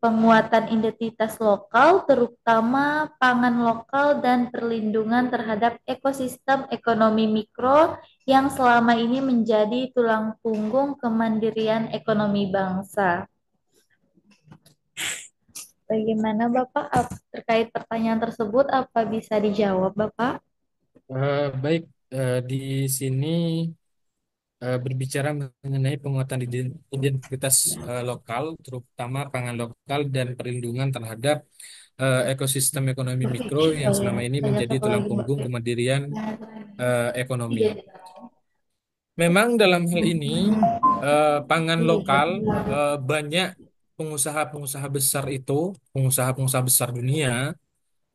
penguatan identitas lokal, terutama pangan lokal, dan perlindungan terhadap ekosistem ekonomi mikro yang selama ini menjadi tulang punggung kemandirian ekonomi bangsa. Bagaimana Bapak terkait pertanyaan tersebut? Apa bisa dijawab Bapak? Baik, di sini berbicara mengenai penguatan identitas lokal, terutama pangan lokal dan perlindungan terhadap ekosistem ekonomi mikro yang selama ini Saya menjadi satu tulang lagi Mbak. punggung kemandirian ekonomi. Iya. Memang dalam hal ini pangan lokal banyak pengusaha-pengusaha besar itu, pengusaha-pengusaha besar dunia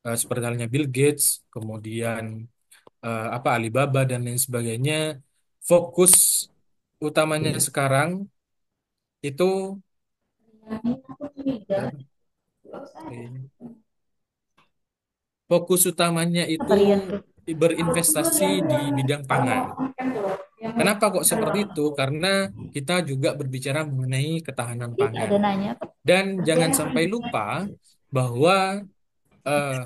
seperti halnya Bill Gates, kemudian apa Alibaba dan lain sebagainya, fokus utamanya sekarang itu berapa? Kayaknya. Fokus utamanya itu Apa lihat tuh? berinvestasi di bidang pangan. Kenapa kok seperti itu? Karena kita juga berbicara mengenai ketahanan Tidak pangan. ada nanya. Dan jangan sampai lupa bahwa eh,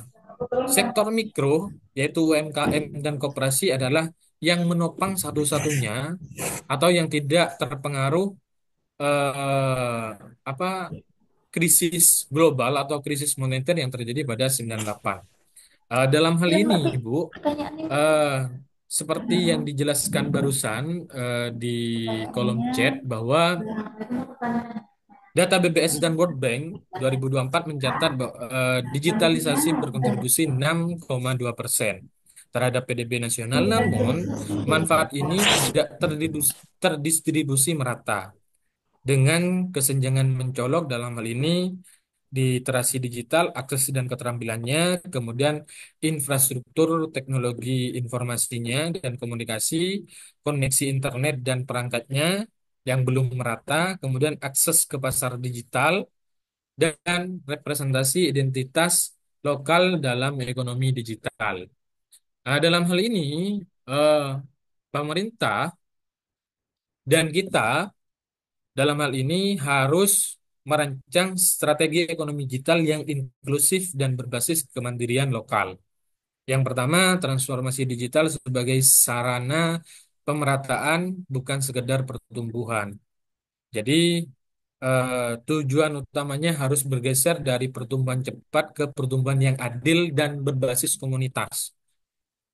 sektor mikro, yaitu UMKM dan koperasi adalah yang menopang satu-satunya atau yang tidak terpengaruh eh, apa krisis global atau krisis moneter yang terjadi pada 98. Dalam hal Iya ini, Mbak, Ibu, pertanyaannya eh, seperti yang dijelaskan barusan di kolom chat bahwa data BPS dan World Bank 2024 mencatat bahwa digitalisasi berkontribusi 6,2%. terhadap PDB nasional, namun manfaat ini tidak terdistribusi merata dengan kesenjangan mencolok dalam hal ini literasi digital, akses dan keterampilannya, kemudian infrastruktur teknologi informasinya dan komunikasi, koneksi internet dan perangkatnya yang belum merata, kemudian akses ke pasar digital, dan representasi identitas lokal dalam ekonomi digital. Nah, dalam hal ini, eh, pemerintah dan kita dalam hal ini harus merancang strategi ekonomi digital yang inklusif dan berbasis kemandirian lokal. Yang pertama, transformasi digital sebagai sarana pemerataan bukan sekedar pertumbuhan. Jadi, tujuan utamanya harus bergeser dari pertumbuhan cepat ke pertumbuhan yang adil dan berbasis komunitas.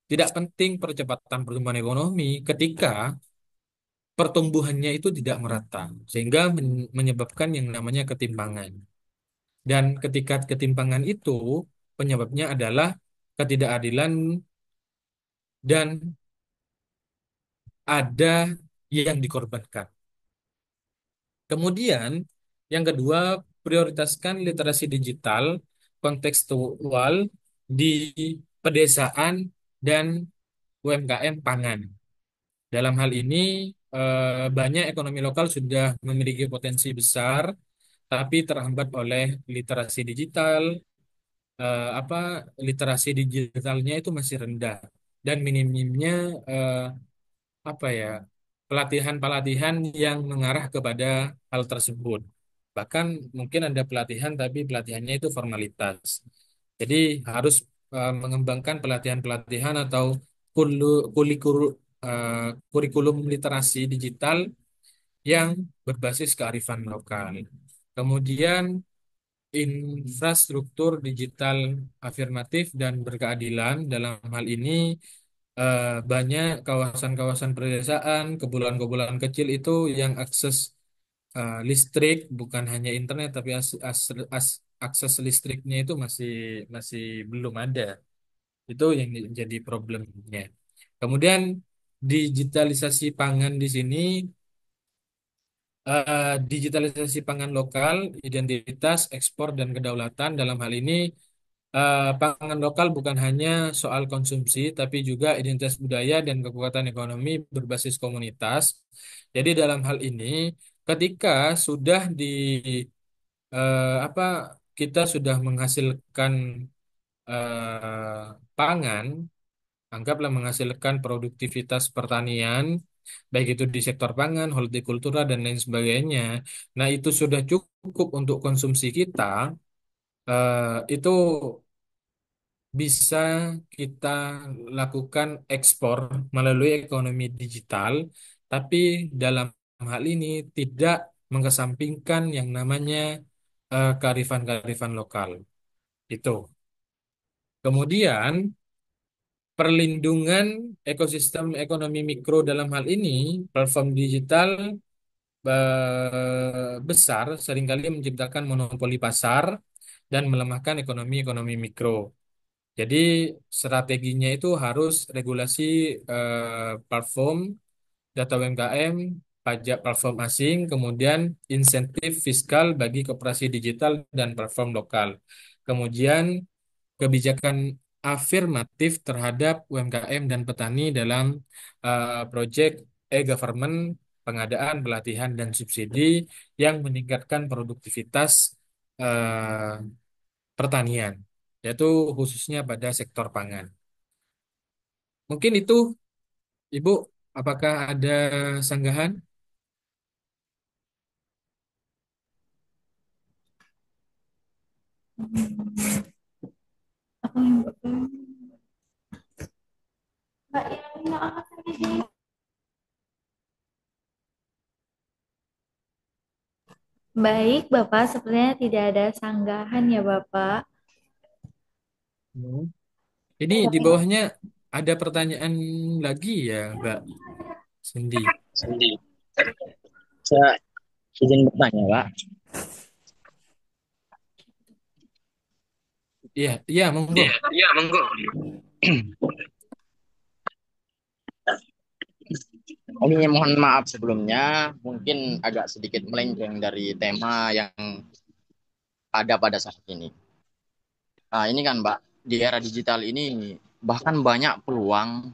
Tidak penting percepatan pertumbuhan ekonomi ketika pertumbuhannya itu tidak merata, sehingga menyebabkan yang namanya ketimpangan. Dan ketika ketimpangan itu penyebabnya adalah ketidakadilan dan ada yang dikorbankan. Kemudian yang kedua, prioritaskan literasi digital kontekstual di pedesaan dan UMKM pangan. Dalam hal ini, banyak ekonomi lokal sudah memiliki potensi besar, tapi terhambat oleh literasi digital, apa literasi digitalnya itu masih rendah dan minimnya eh, apa ya pelatihan-pelatihan yang mengarah kepada hal tersebut. Bahkan mungkin ada pelatihan tapi pelatihannya itu formalitas. Jadi harus mengembangkan pelatihan-pelatihan atau kulu, kulikul, kurikulum literasi digital yang berbasis kearifan lokal. Kemudian infrastruktur digital afirmatif dan berkeadilan dalam hal ini banyak kawasan-kawasan pedesaan, kepulauan-kepulauan kecil itu yang akses listrik bukan hanya internet tapi akses listriknya itu masih masih belum ada. Itu yang jadi problemnya. Kemudian digitalisasi pangan di sini, digitalisasi pangan lokal, identitas, ekspor dan kedaulatan dalam hal ini pangan lokal bukan hanya soal konsumsi, tapi juga identitas budaya dan kekuatan ekonomi berbasis komunitas. Jadi dalam hal ini, ketika sudah apa kita sudah menghasilkan pangan, anggaplah menghasilkan produktivitas pertanian, baik itu di sektor pangan, hortikultura dan lain sebagainya. Nah, itu sudah cukup untuk konsumsi kita. Itu bisa kita lakukan ekspor melalui ekonomi digital, tapi dalam hal ini tidak mengesampingkan yang namanya kearifan-kearifan lokal. Itu. Kemudian, perlindungan ekosistem ekonomi mikro dalam hal ini, platform digital besar seringkali menciptakan monopoli pasar dan melemahkan ekonomi-ekonomi mikro. Jadi strateginya itu harus regulasi platform, data UMKM, pajak platform asing, kemudian insentif fiskal bagi koperasi digital dan platform lokal. Kemudian kebijakan afirmatif terhadap UMKM dan petani dalam proyek e-government, pengadaan, pelatihan, dan subsidi yang meningkatkan produktivitas eh, pertanian, yaitu khususnya pada sektor pangan. Mungkin itu, Ibu, apakah ada sanggahan? Apa yang Bapak? Mbak yang angkat saja. Baik, Bapak, sepertinya tidak ada sanggahan ya, Bapak. Hmm. Ini di bawahnya ada pertanyaan lagi ya, Mbak Cindy. Sandi. Saya izin bertanya, Pak. Iya, iya, monggo. Iya, iya, monggo. Ini mohon maaf sebelumnya, mungkin agak sedikit melenceng dari tema yang ada pada saat ini. Nah, ini kan Mbak, di era digital ini bahkan banyak peluang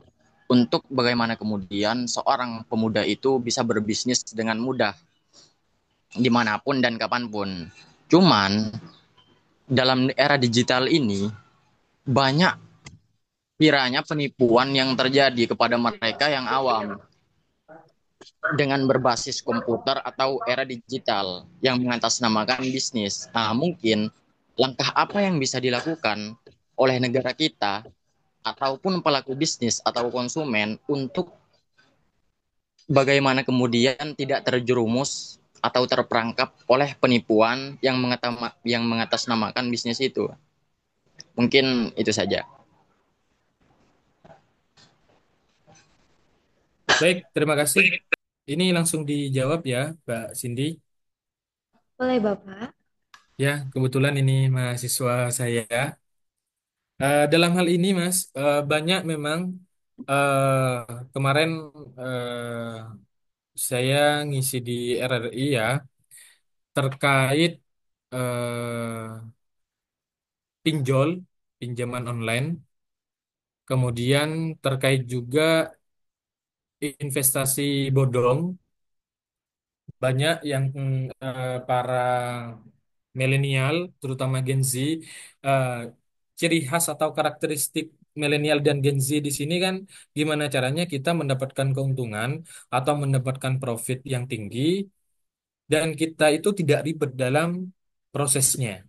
untuk bagaimana kemudian seorang pemuda itu bisa berbisnis dengan mudah dimanapun dan kapanpun. Cuman dalam era digital ini banyak kiranya penipuan yang terjadi kepada mereka yang awam dengan berbasis komputer atau era digital yang mengatasnamakan bisnis. Nah, mungkin langkah apa yang bisa dilakukan oleh negara kita ataupun pelaku bisnis atau konsumen untuk bagaimana kemudian tidak terjerumus atau terperangkap oleh penipuan yang mengatasnamakan bisnis itu. Mungkin itu saja. Baik, terima kasih. Ini langsung dijawab ya, Mbak Cindy. Boleh Bapak? Ya, kebetulan ini mahasiswa saya. Dalam hal ini, Mas, banyak memang kemarin saya ngisi di RRI ya terkait pinjol, pinjaman online, kemudian terkait juga investasi bodong, banyak yang para milenial, terutama Gen Z, eh, ciri khas atau karakteristik milenial dan Gen Z di sini kan gimana caranya kita mendapatkan keuntungan atau mendapatkan profit yang tinggi dan kita itu tidak ribet dalam prosesnya.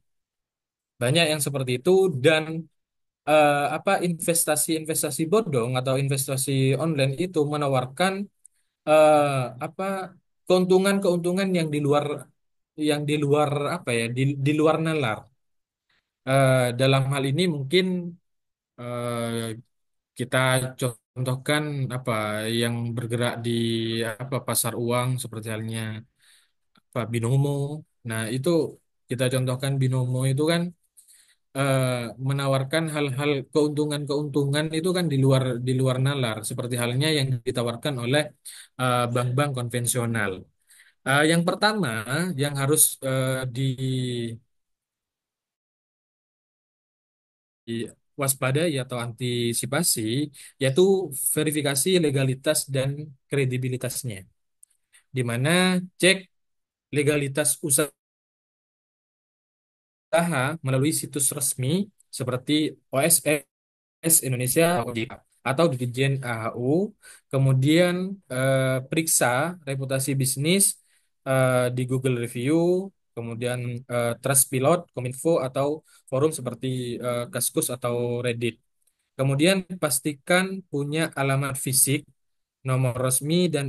Banyak yang seperti itu dan apa investasi-investasi bodong atau investasi online itu menawarkan eh, apa keuntungan-keuntungan yang di luar apa ya di luar nalar. Dalam hal ini mungkin kita contohkan apa yang bergerak di apa pasar uang seperti halnya apa binomo. Nah, itu kita contohkan binomo itu kan eh, menawarkan hal-hal keuntungan-keuntungan itu kan di luar nalar seperti halnya yang ditawarkan oleh bank-bank konvensional. Yang pertama yang harus diwaspadai atau antisipasi yaitu verifikasi legalitas dan kredibilitasnya, di mana cek legalitas usaha melalui situs resmi seperti OSS Indonesia atau Dirjen AHU, kemudian periksa reputasi bisnis di Google Review, kemudian Trustpilot, Kominfo atau forum seperti Kaskus atau Reddit. Kemudian pastikan punya alamat fisik, nomor resmi, dan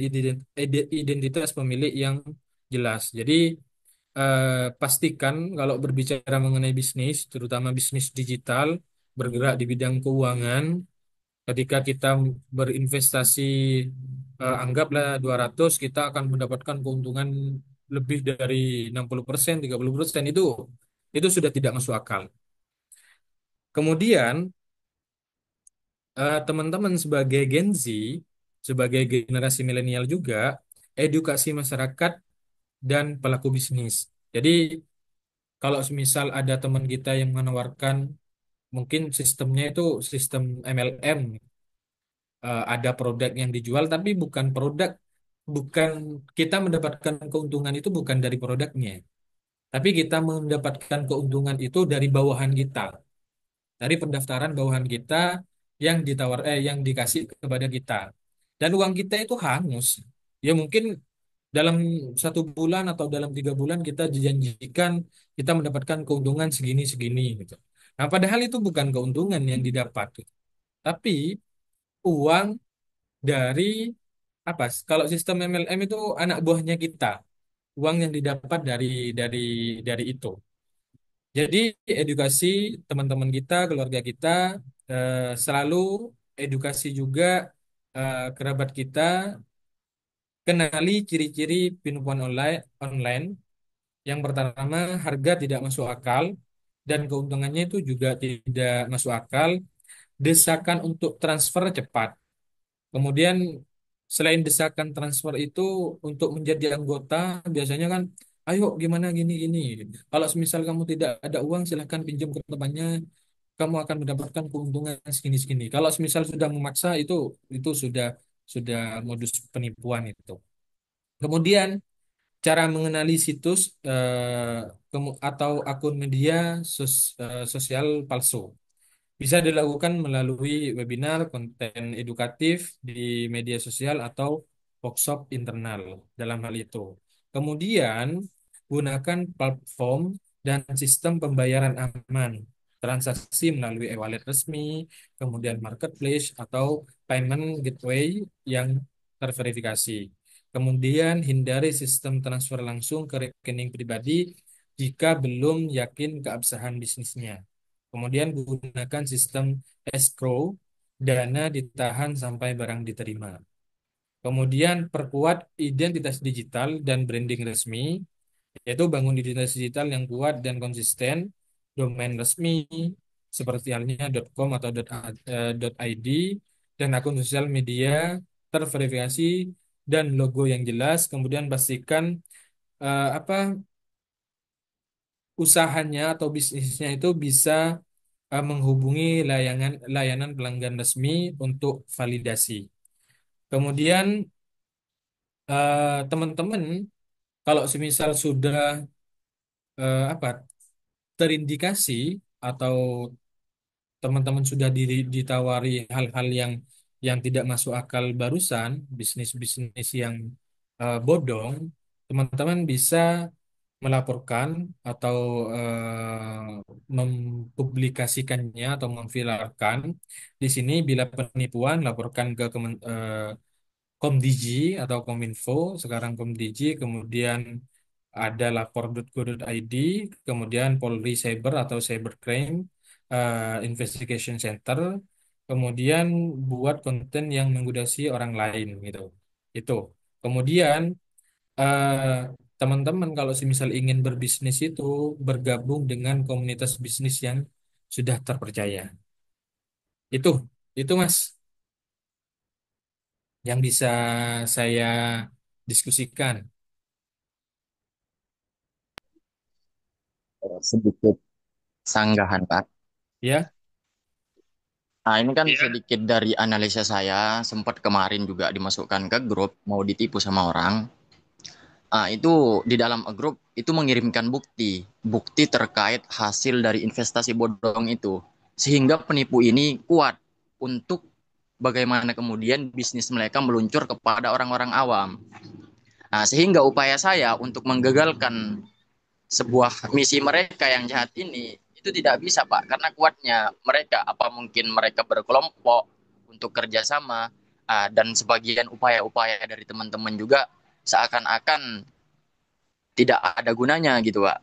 identitas pemilik yang jelas. Jadi pastikan kalau berbicara mengenai bisnis, terutama bisnis digital, bergerak di bidang keuangan, ketika kita berinvestasi, anggaplah 200, kita akan mendapatkan keuntungan lebih dari 60%, 30%, itu sudah tidak masuk akal. Kemudian teman-teman sebagai Gen Z, sebagai generasi milenial juga, edukasi masyarakat dan pelaku bisnis. Jadi kalau misal ada teman kita yang menawarkan mungkin sistemnya itu sistem MLM, ada produk yang dijual tapi bukan kita mendapatkan keuntungan itu bukan dari produknya, tapi kita mendapatkan keuntungan itu dari bawahan kita, dari pendaftaran bawahan kita yang dikasih kepada kita, dan uang kita itu hangus. Ya mungkin dalam 1 bulan atau dalam 3 bulan kita dijanjikan kita mendapatkan keuntungan segini segini gitu. Nah, padahal itu bukan keuntungan yang didapat, gitu. Tapi uang dari apa? Kalau sistem MLM itu anak buahnya kita, uang yang didapat dari dari itu. Jadi edukasi teman-teman kita, keluarga kita, selalu edukasi juga kerabat kita, kenali ciri-ciri penipuan online. Yang pertama, harga tidak masuk akal dan keuntungannya itu juga tidak masuk akal. Desakan untuk transfer cepat. Kemudian Selain desakan transfer itu untuk menjadi anggota, biasanya kan, ayo gimana gini-gini. Kalau semisal kamu tidak ada uang, silahkan pinjam ke temannya, kamu akan mendapatkan keuntungan segini-segini. Kalau semisal sudah memaksa, itu sudah modus penipuan itu. Kemudian cara mengenali situs atau akun media sosial palsu. Bisa dilakukan melalui webinar, konten edukatif di media sosial atau workshop internal dalam hal itu. Kemudian, gunakan platform dan sistem pembayaran aman, transaksi melalui e-wallet resmi, kemudian marketplace atau payment gateway yang terverifikasi. Kemudian, hindari sistem transfer langsung ke rekening pribadi jika belum yakin keabsahan bisnisnya. Kemudian gunakan sistem escrow, dana ditahan sampai barang diterima. Kemudian perkuat identitas digital dan branding resmi, yaitu bangun identitas digital yang kuat dan konsisten, domain resmi, seperti halnya .com atau .id, dan akun sosial media terverifikasi dan logo yang jelas. Kemudian pastikan apa usahanya atau bisnisnya itu bisa menghubungi layanan pelanggan resmi untuk validasi. Kemudian teman-teman kalau semisal sudah apa terindikasi atau teman-teman sudah ditawari hal-hal yang tidak masuk akal barusan, bisnis-bisnis yang bodong, teman-teman bisa melaporkan atau mempublikasikannya atau memviralkan. Di sini bila penipuan laporkan ke Komdigi atau Kominfo, sekarang Komdigi, kemudian ada lapor.go.id, kemudian Polri Cyber atau Cybercrime Investigation Center, kemudian buat konten yang menggodasi orang lain gitu. Itu. Kemudian eh, teman-teman kalau semisal ingin berbisnis itu bergabung dengan komunitas bisnis yang sudah terpercaya. Itu, itu Mas yang bisa saya diskusikan. Sedikit sanggahan, Pak. Ya, Nah, ini kan sedikit dari analisa saya, sempat kemarin juga dimasukkan ke grup, mau ditipu sama orang. Itu di dalam grup itu mengirimkan bukti terkait hasil dari investasi bodong itu. Sehingga penipu ini kuat untuk bagaimana kemudian bisnis mereka meluncur kepada orang-orang awam. Nah, sehingga upaya saya untuk menggagalkan sebuah misi mereka yang jahat ini itu tidak bisa Pak, karena kuatnya mereka, apa mungkin mereka berkelompok untuk kerjasama, dan sebagian upaya-upaya dari teman-teman juga seakan-akan tidak ada gunanya gitu Pak.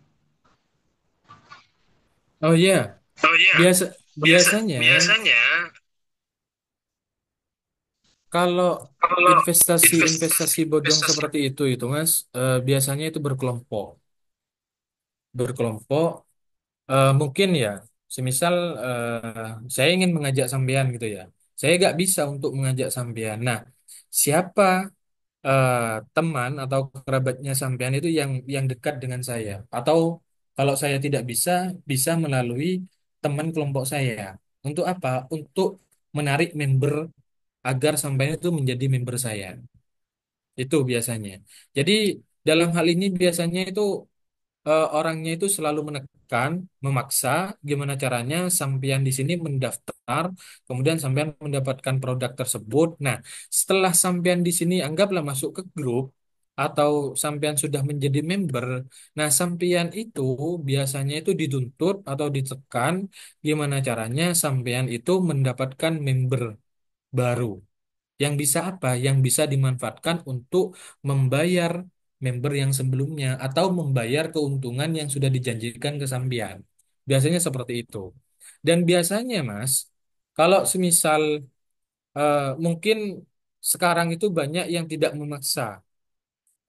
oh iya, Oh iya, biasa biasanya biasanya kalau kalau investasi-investasi investasi bodong investasi seperti itu Mas, biasanya itu berkelompok, berkelompok. Mungkin ya, semisal saya ingin mengajak sampean gitu ya, saya nggak bisa untuk mengajak sampean. Nah, siapa eh, teman atau kerabatnya sampean itu yang dekat dengan saya? Atau kalau saya tidak bisa, bisa melalui teman kelompok saya. Untuk apa? Untuk menarik member agar sampean itu menjadi member saya. Itu biasanya. Jadi dalam hal ini biasanya itu orangnya itu selalu menekan, memaksa, gimana caranya sampean di sini mendaftar, kemudian sampean mendapatkan produk tersebut. Nah, setelah sampean di sini anggaplah masuk ke grup atau sampean sudah menjadi member, nah sampean itu biasanya itu dituntut atau ditekan gimana caranya sampean itu mendapatkan member baru. Yang bisa apa? Yang bisa dimanfaatkan untuk membayar member yang sebelumnya atau membayar keuntungan yang sudah dijanjikan ke sampean. Biasanya seperti itu. Dan biasanya, Mas, kalau semisal mungkin sekarang itu banyak yang tidak memaksa.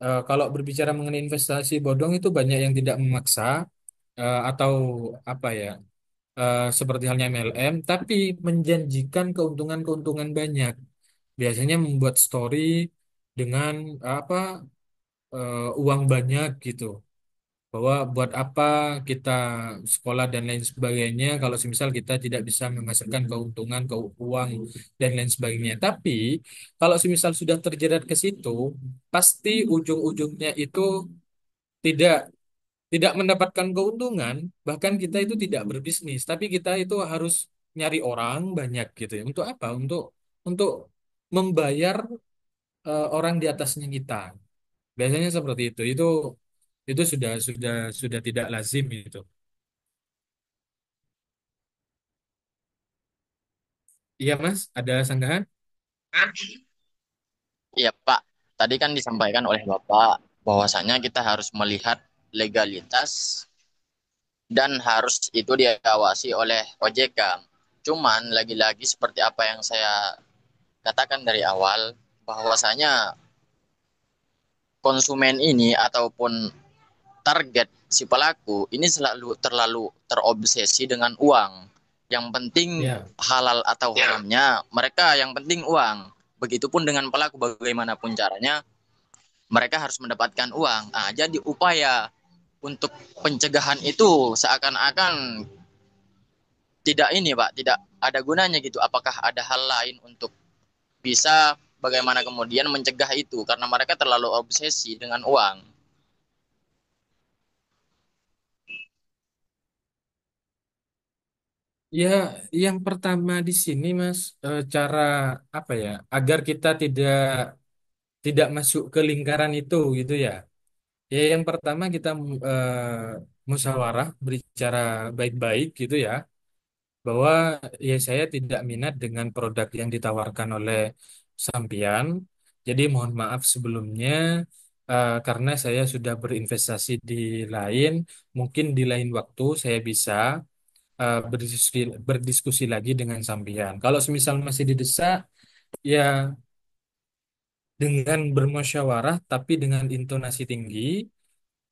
Kalau berbicara mengenai investasi bodong itu banyak yang tidak memaksa atau apa ya? Seperti halnya MLM, tapi menjanjikan keuntungan-keuntungan banyak. biasanya membuat story dengan apa uang banyak gitu. Bahwa buat apa kita sekolah dan lain sebagainya kalau semisal kita tidak bisa menghasilkan keuntungan, uang dan lain sebagainya. Tapi kalau semisal sudah terjerat ke situ, pasti ujung-ujungnya itu tidak tidak mendapatkan keuntungan, bahkan kita itu tidak berbisnis, tapi kita itu harus nyari orang banyak gitu ya. Untuk apa? Untuk membayar orang di atasnya kita. Biasanya seperti itu. Itu sudah tidak lazim itu. Iya, Mas, ada sanggahan? Iya, Pak. Tadi kan disampaikan oleh Bapak bahwasanya kita harus melihat legalitas dan harus itu diawasi oleh OJK. Cuman lagi-lagi seperti apa yang saya katakan dari awal, bahwasanya konsumen ini ataupun target si pelaku ini selalu terlalu terobsesi dengan uang. Yang penting Ya, halal atau haramnya, mereka yang penting uang. Begitupun dengan pelaku, bagaimanapun caranya, mereka harus mendapatkan uang. Nah, jadi upaya untuk pencegahan itu seakan-akan tidak ini, Pak, tidak ada gunanya gitu. Apakah ada hal lain untuk bisa bagaimana kemudian mencegah itu karena mereka terlalu obsesi dengan uang. ya, yang pertama di sini, Mas, cara apa ya, agar kita tidak masuk ke lingkaran itu gitu ya. Ya, yang pertama kita musyawarah berbicara baik-baik gitu ya, bahwa ya saya tidak minat dengan produk yang ditawarkan oleh Sampian. Jadi mohon maaf sebelumnya karena saya sudah berinvestasi di lain, mungkin di lain waktu saya bisa berdiskusi lagi dengan Sampian. Kalau semisal masih didesak, ya dengan bermusyawarah tapi dengan intonasi tinggi.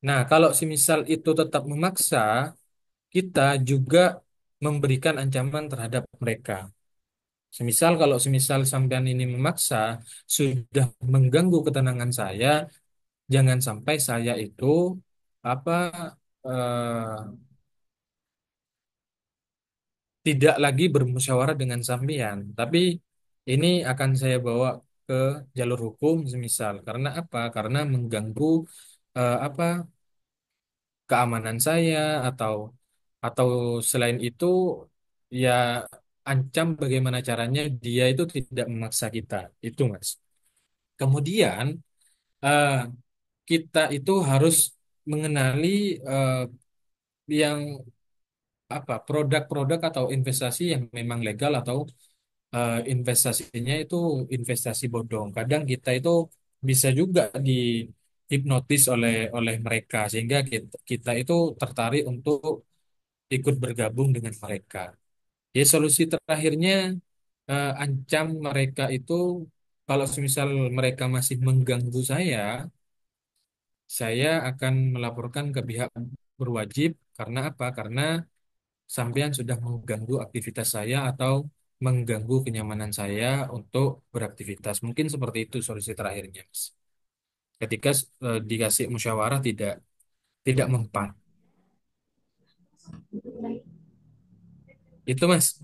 Nah, kalau semisal itu tetap memaksa, kita juga memberikan ancaman terhadap mereka. Semisal kalau semisal sampean ini memaksa, sudah mengganggu ketenangan saya, jangan sampai saya itu apa eh, tidak lagi bermusyawarah dengan sampean, tapi ini akan saya bawa ke jalur hukum semisal. Karena apa? Karena mengganggu apa keamanan saya atau atau selain itu ya ancam bagaimana caranya dia itu tidak memaksa kita. Itu, Mas. Kemudian eh, kita itu harus mengenali eh, yang apa produk-produk atau investasi yang memang legal atau investasinya itu investasi bodong. Kadang kita itu bisa juga dihipnotis oleh oleh mereka sehingga kita itu tertarik untuk ikut bergabung dengan mereka. Ya, solusi terakhirnya ancam mereka itu kalau semisal mereka masih mengganggu saya akan melaporkan ke pihak berwajib karena apa? Karena sampean sudah mengganggu aktivitas saya atau mengganggu kenyamanan saya untuk beraktivitas. Mungkin seperti itu solusi terakhirnya, Mas. Ketika dikasih musyawarah tidak mempan. Itu, Mas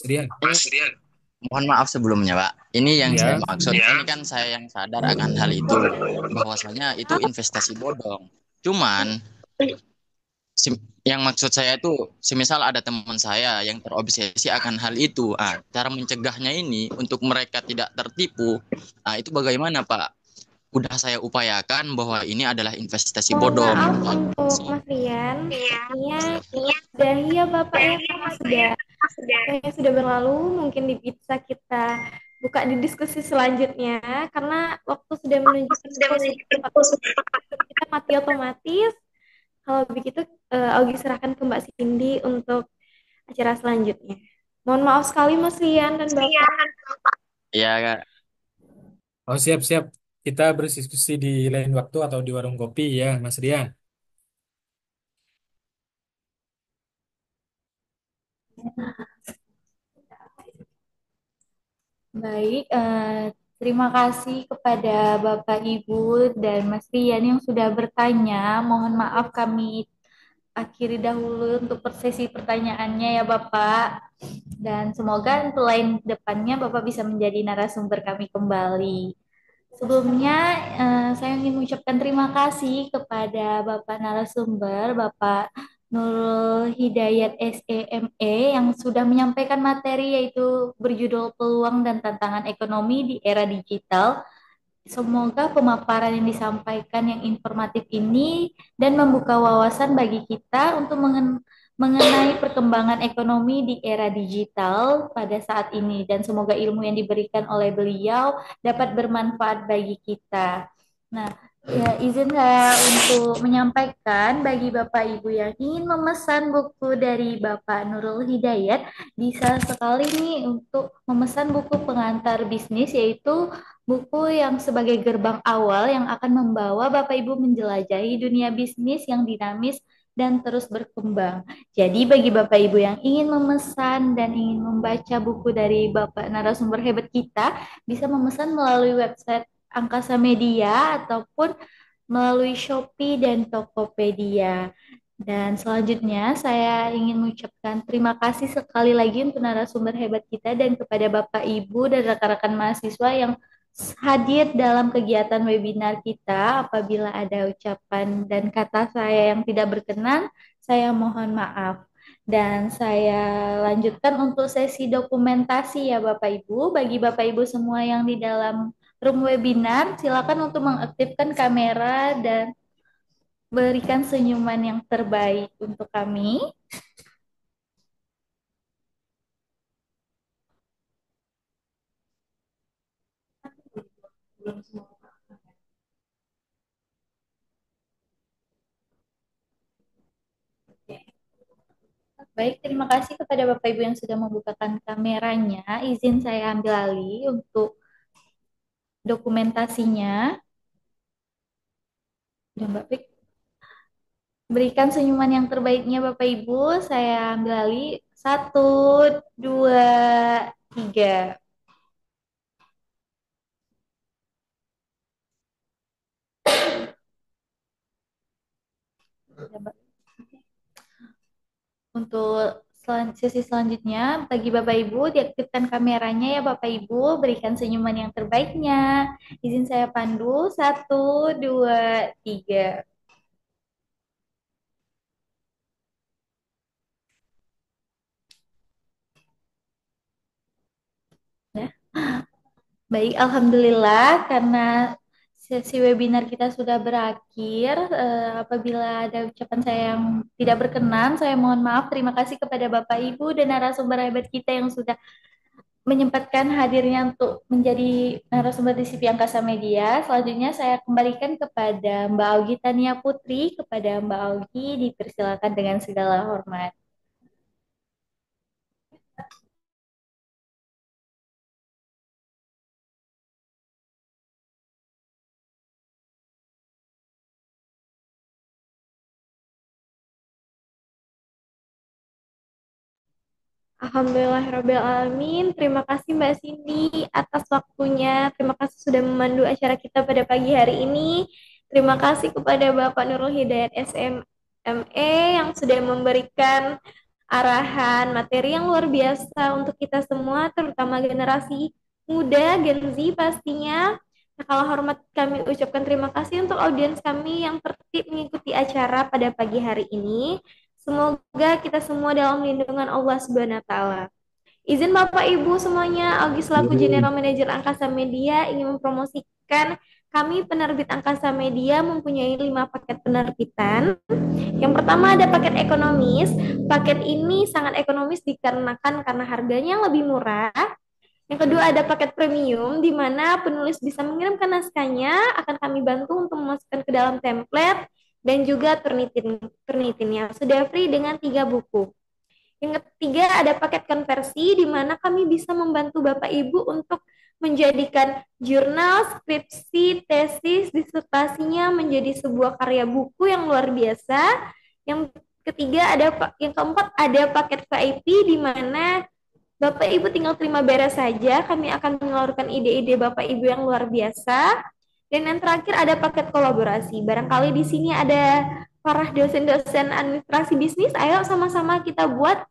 Rian. Ini mohon maaf sebelumnya, Pak. Ini yang saya Ya, maksud. Ini kan saya yang sadar akan hal itu, bahwasanya itu investasi bodong. Cuman yang maksud saya itu, semisal ada teman saya yang terobsesi akan hal itu, cara mencegahnya ini untuk mereka tidak tertipu, itu bagaimana, Pak? Udah saya upayakan bahwa ini adalah investasi Mohon bodong. maaf untuk Mas Rian, sepertinya sudahi ya Bapak ya karena sudah waktunya sudah berlalu, mungkin bisa kita buka di diskusi selanjutnya karena waktu sudah menunjukkan pukul 4 kita mati otomatis. Kalau begitu Augie serahkan ke Mbak Cindy untuk acara selanjutnya. Mohon maaf sekali Mas Rian dan Bapak. Ya, Kak. oh siap-siap. Kita berdiskusi di lain waktu atau di warung kopi ya, Mas Rian. Baik, terima kasih kepada Bapak Ibu dan Mas Rian yang sudah bertanya. Mohon maaf kami akhiri dahulu untuk sesi pertanyaannya ya Bapak. Dan semoga untuk lain depannya Bapak bisa menjadi narasumber kami kembali. Sebelumnya, saya ingin mengucapkan terima kasih kepada Bapak narasumber, Bapak Nurul Hidayat SEME yang sudah menyampaikan materi yaitu berjudul Peluang dan Tantangan Ekonomi di Era Digital. Semoga pemaparan yang disampaikan yang informatif ini dan membuka wawasan bagi kita untuk mengenai perkembangan ekonomi di era digital pada saat ini dan semoga ilmu yang diberikan oleh beliau dapat bermanfaat bagi kita. Nah, ya izin saya untuk menyampaikan bagi Bapak Ibu yang ingin memesan buku dari Bapak Nurul Hidayat, bisa sekali nih untuk memesan buku pengantar bisnis yaitu buku yang sebagai gerbang awal yang akan membawa Bapak Ibu menjelajahi dunia bisnis yang dinamis dan terus berkembang. Jadi bagi Bapak Ibu yang ingin memesan dan ingin membaca buku dari Bapak narasumber hebat kita, bisa memesan melalui website Angkasa Media ataupun melalui Shopee dan Tokopedia. Dan selanjutnya saya ingin mengucapkan terima kasih sekali lagi untuk narasumber hebat kita dan kepada Bapak Ibu dan rekan-rekan mahasiswa yang hadir dalam kegiatan webinar kita. Apabila ada ucapan dan kata saya yang tidak berkenan, saya mohon maaf. Dan saya lanjutkan untuk sesi dokumentasi ya Bapak Ibu. Bagi Bapak Ibu semua yang di dalam room webinar, silakan untuk mengaktifkan kamera dan berikan senyuman yang terbaik untuk kami. Baik, terima kasih kepada Bapak Ibu yang sudah membukakan kameranya. Izin saya ambil alih untuk dokumentasinya. Dan Mbak Pik, berikan senyuman yang terbaiknya Bapak Ibu. Saya ambil alih. Satu, dua, tiga. Ya, Mbak. Untuk sesi selanjutnya, bagi Bapak Ibu, diaktifkan kameranya ya Bapak Ibu, berikan senyuman yang terbaiknya. Izin saya pandu, satu, dua, tiga. Ya. Baik, Alhamdulillah, karena sesi webinar kita sudah berakhir. Apabila ada ucapan saya yang tidak berkenan, saya mohon maaf. Terima kasih kepada Bapak Ibu dan narasumber hebat kita yang sudah menyempatkan hadirnya untuk menjadi narasumber di CV Angkasa Media. Selanjutnya saya kembalikan kepada Mbak Augie Tania Putri. Kepada Mbak Augie dipersilakan dengan segala hormat. Alhamdulillahirrahmanirrahim. Terima kasih Mbak Cindy atas waktunya. Terima kasih sudah memandu acara kita pada pagi hari ini. Terima kasih kepada Bapak Nurul Hidayat SME yang sudah memberikan arahan materi yang luar biasa untuk kita semua, terutama generasi muda, Gen Z pastinya. Nah, kalau hormat kami ucapkan terima kasih untuk audiens kami yang tertib mengikuti acara pada pagi hari ini. Semoga kita semua dalam lindungan Allah Subhanahu wa taala. Izin Bapak Ibu semuanya, Augie selaku General Manager Angkasa Media ingin mempromosikan kami penerbit Angkasa Media mempunyai 5 paket penerbitan. Yang pertama ada paket ekonomis. Paket ini sangat ekonomis dikarenakan karena harganya yang lebih murah. Yang kedua ada paket premium di mana penulis bisa mengirimkan naskahnya, akan kami bantu untuk memasukkan ke dalam template dan juga Turnitinnya sudah free dengan 3 buku. Yang ketiga ada paket konversi di mana kami bisa membantu Bapak Ibu untuk menjadikan jurnal, skripsi, tesis, disertasinya menjadi sebuah karya buku yang luar biasa. Yang ketiga yang keempat ada paket VIP di mana Bapak Ibu tinggal terima beres saja, kami akan menyalurkan ide-ide Bapak Ibu yang luar biasa. Dan yang terakhir ada paket kolaborasi. Barangkali di sini ada para dosen-dosen administrasi bisnis, ayo sama-sama kita buat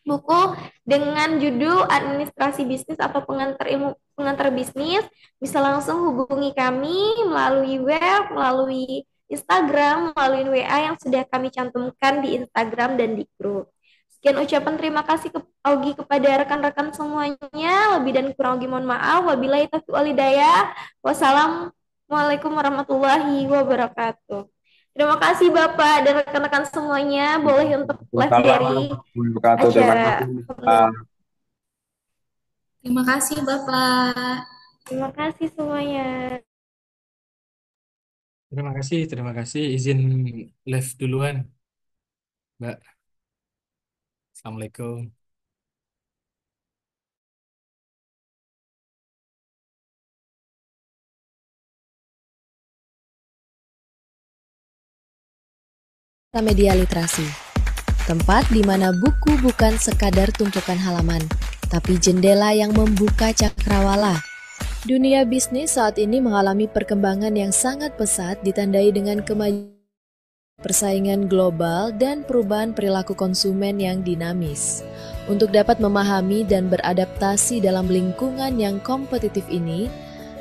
buku dengan judul Administrasi Bisnis atau pengantar bisnis. Bisa langsung hubungi kami melalui web, melalui Instagram, melalui WA yang sudah kami cantumkan di Instagram dan di grup. Sekian ucapan terima kasih Augie kepada rekan-rekan semuanya. Lebih dan kurang Augie mohon maaf. Wabillahi taufiq wal hidayah. Wassalamualaikum warahmatullahi wabarakatuh. Terima kasih Bapak dan rekan-rekan semuanya. Boleh untuk live dari acara. Terima kasih Bapak. Terima kasih semuanya. Terima kasih. Izin live duluan, Mbak. Assalamualaikum. Media Literasi, tempat di mana buku bukan sekadar tumpukan halaman, tapi jendela yang membuka cakrawala. Dunia bisnis saat ini mengalami perkembangan yang sangat pesat ditandai dengan kemajuan persaingan global dan perubahan perilaku konsumen yang dinamis. Untuk dapat memahami dan beradaptasi dalam lingkungan yang kompetitif ini,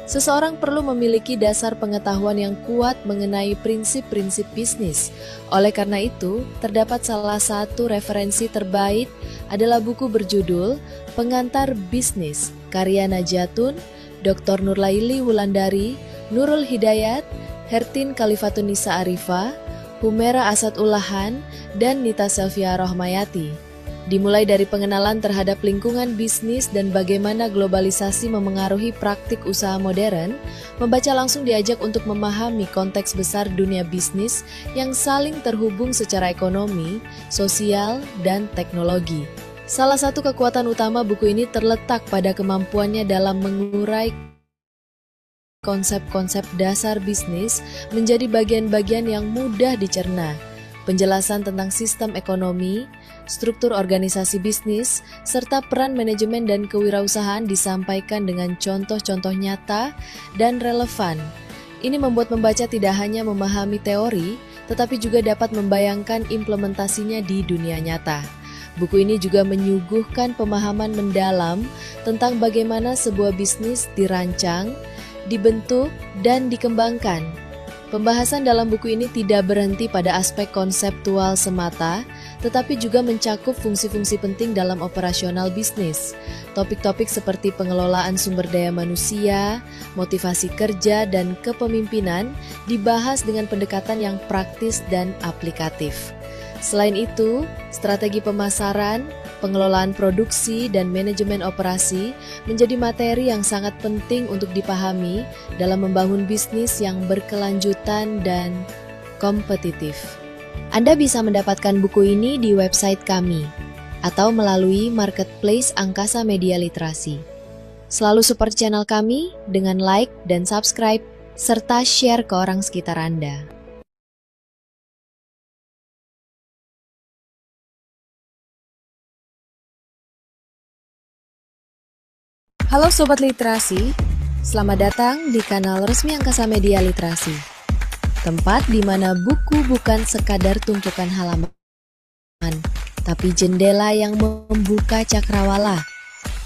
seseorang perlu memiliki dasar pengetahuan yang kuat mengenai prinsip-prinsip bisnis. Oleh karena itu, terdapat salah satu referensi terbaik adalah buku berjudul Pengantar Bisnis, karya Najatun, Dr. Nurlaili Wulandari, Nurul Hidayat, Hertin Kalifatunisa Arifah, Humera Asad Ulahan, dan Nita Selvia Rohmayati. Dimulai dari pengenalan terhadap lingkungan bisnis dan bagaimana globalisasi memengaruhi praktik usaha modern, membaca langsung diajak untuk memahami konteks besar dunia bisnis yang saling terhubung secara ekonomi, sosial, dan teknologi. Salah satu kekuatan utama buku ini terletak pada kemampuannya dalam mengurai konsep-konsep dasar bisnis menjadi bagian-bagian yang mudah dicerna. Penjelasan tentang sistem ekonomi, struktur organisasi bisnis, serta peran manajemen dan kewirausahaan disampaikan dengan contoh-contoh nyata dan relevan. Ini membuat pembaca tidak hanya memahami teori, tetapi juga dapat membayangkan implementasinya di dunia nyata. Buku ini juga menyuguhkan pemahaman mendalam tentang bagaimana sebuah bisnis dirancang, dibentuk, dan dikembangkan. Pembahasan dalam buku ini tidak berhenti pada aspek konseptual semata, tetapi juga mencakup fungsi-fungsi penting dalam operasional bisnis. Topik-topik seperti pengelolaan sumber daya manusia, motivasi kerja, dan kepemimpinan dibahas dengan pendekatan yang praktis dan aplikatif. Selain itu, strategi pemasaran, pengelolaan produksi, dan manajemen operasi menjadi materi yang sangat penting untuk dipahami dalam membangun bisnis yang berkelanjutan dan kompetitif. Anda bisa mendapatkan buku ini di website kami atau melalui marketplace Angkasa Media Literasi. Selalu support channel kami dengan like dan subscribe, serta share ke orang sekitar Anda. Halo Sobat Literasi, selamat datang di kanal resmi Angkasa Media Literasi. Tempat di mana buku bukan sekadar tumpukan halaman, tapi jendela yang membuka cakrawala.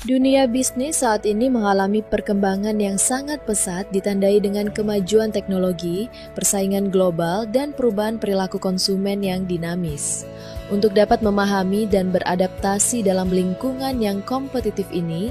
Dunia bisnis saat ini mengalami perkembangan yang sangat pesat ditandai dengan kemajuan teknologi, persaingan global, dan perubahan perilaku konsumen yang dinamis. Untuk dapat memahami dan beradaptasi dalam lingkungan yang kompetitif ini,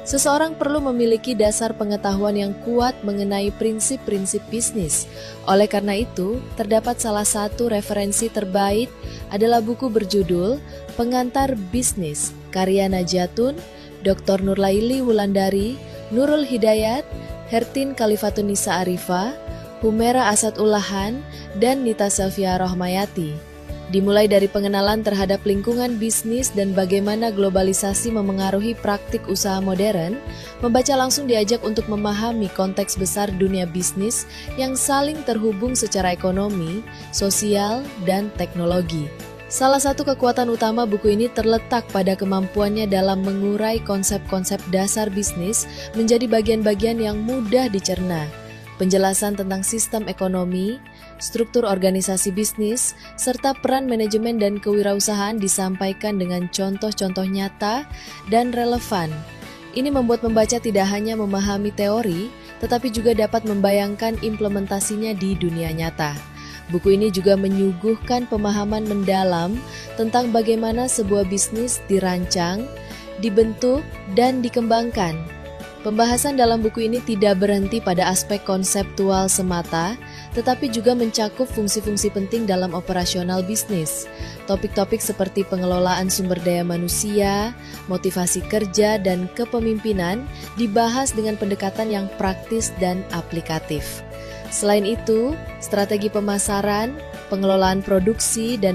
seseorang perlu memiliki dasar pengetahuan yang kuat mengenai prinsip-prinsip bisnis. Oleh karena itu, terdapat salah satu referensi terbaik adalah buku berjudul Pengantar Bisnis, karya Najatun, Dr. Nurlaili Wulandari, Nurul Hidayat, Hertin Kalifatunisa Arifah, Humera Asad Ulahan, dan Nita Selvia Rohmayati. Dimulai dari pengenalan terhadap lingkungan bisnis dan bagaimana globalisasi memengaruhi praktik usaha modern, membaca langsung diajak untuk memahami konteks besar dunia bisnis yang saling terhubung secara ekonomi, sosial, dan teknologi. Salah satu kekuatan utama buku ini terletak pada kemampuannya dalam mengurai konsep-konsep dasar bisnis menjadi bagian-bagian yang mudah dicerna. Penjelasan tentang sistem ekonomi, struktur organisasi bisnis, serta peran manajemen dan kewirausahaan disampaikan dengan contoh-contoh nyata dan relevan. Ini membuat pembaca tidak hanya memahami teori, tetapi juga dapat membayangkan implementasinya di dunia nyata. Buku ini juga menyuguhkan pemahaman mendalam tentang bagaimana sebuah bisnis dirancang, dibentuk, dan dikembangkan. Pembahasan dalam buku ini tidak berhenti pada aspek konseptual semata, tetapi juga mencakup fungsi-fungsi penting dalam operasional bisnis. Topik-topik seperti pengelolaan sumber daya manusia, motivasi kerja, dan kepemimpinan dibahas dengan pendekatan yang praktis dan aplikatif. Selain itu, strategi pemasaran, pengelolaan produksi, dan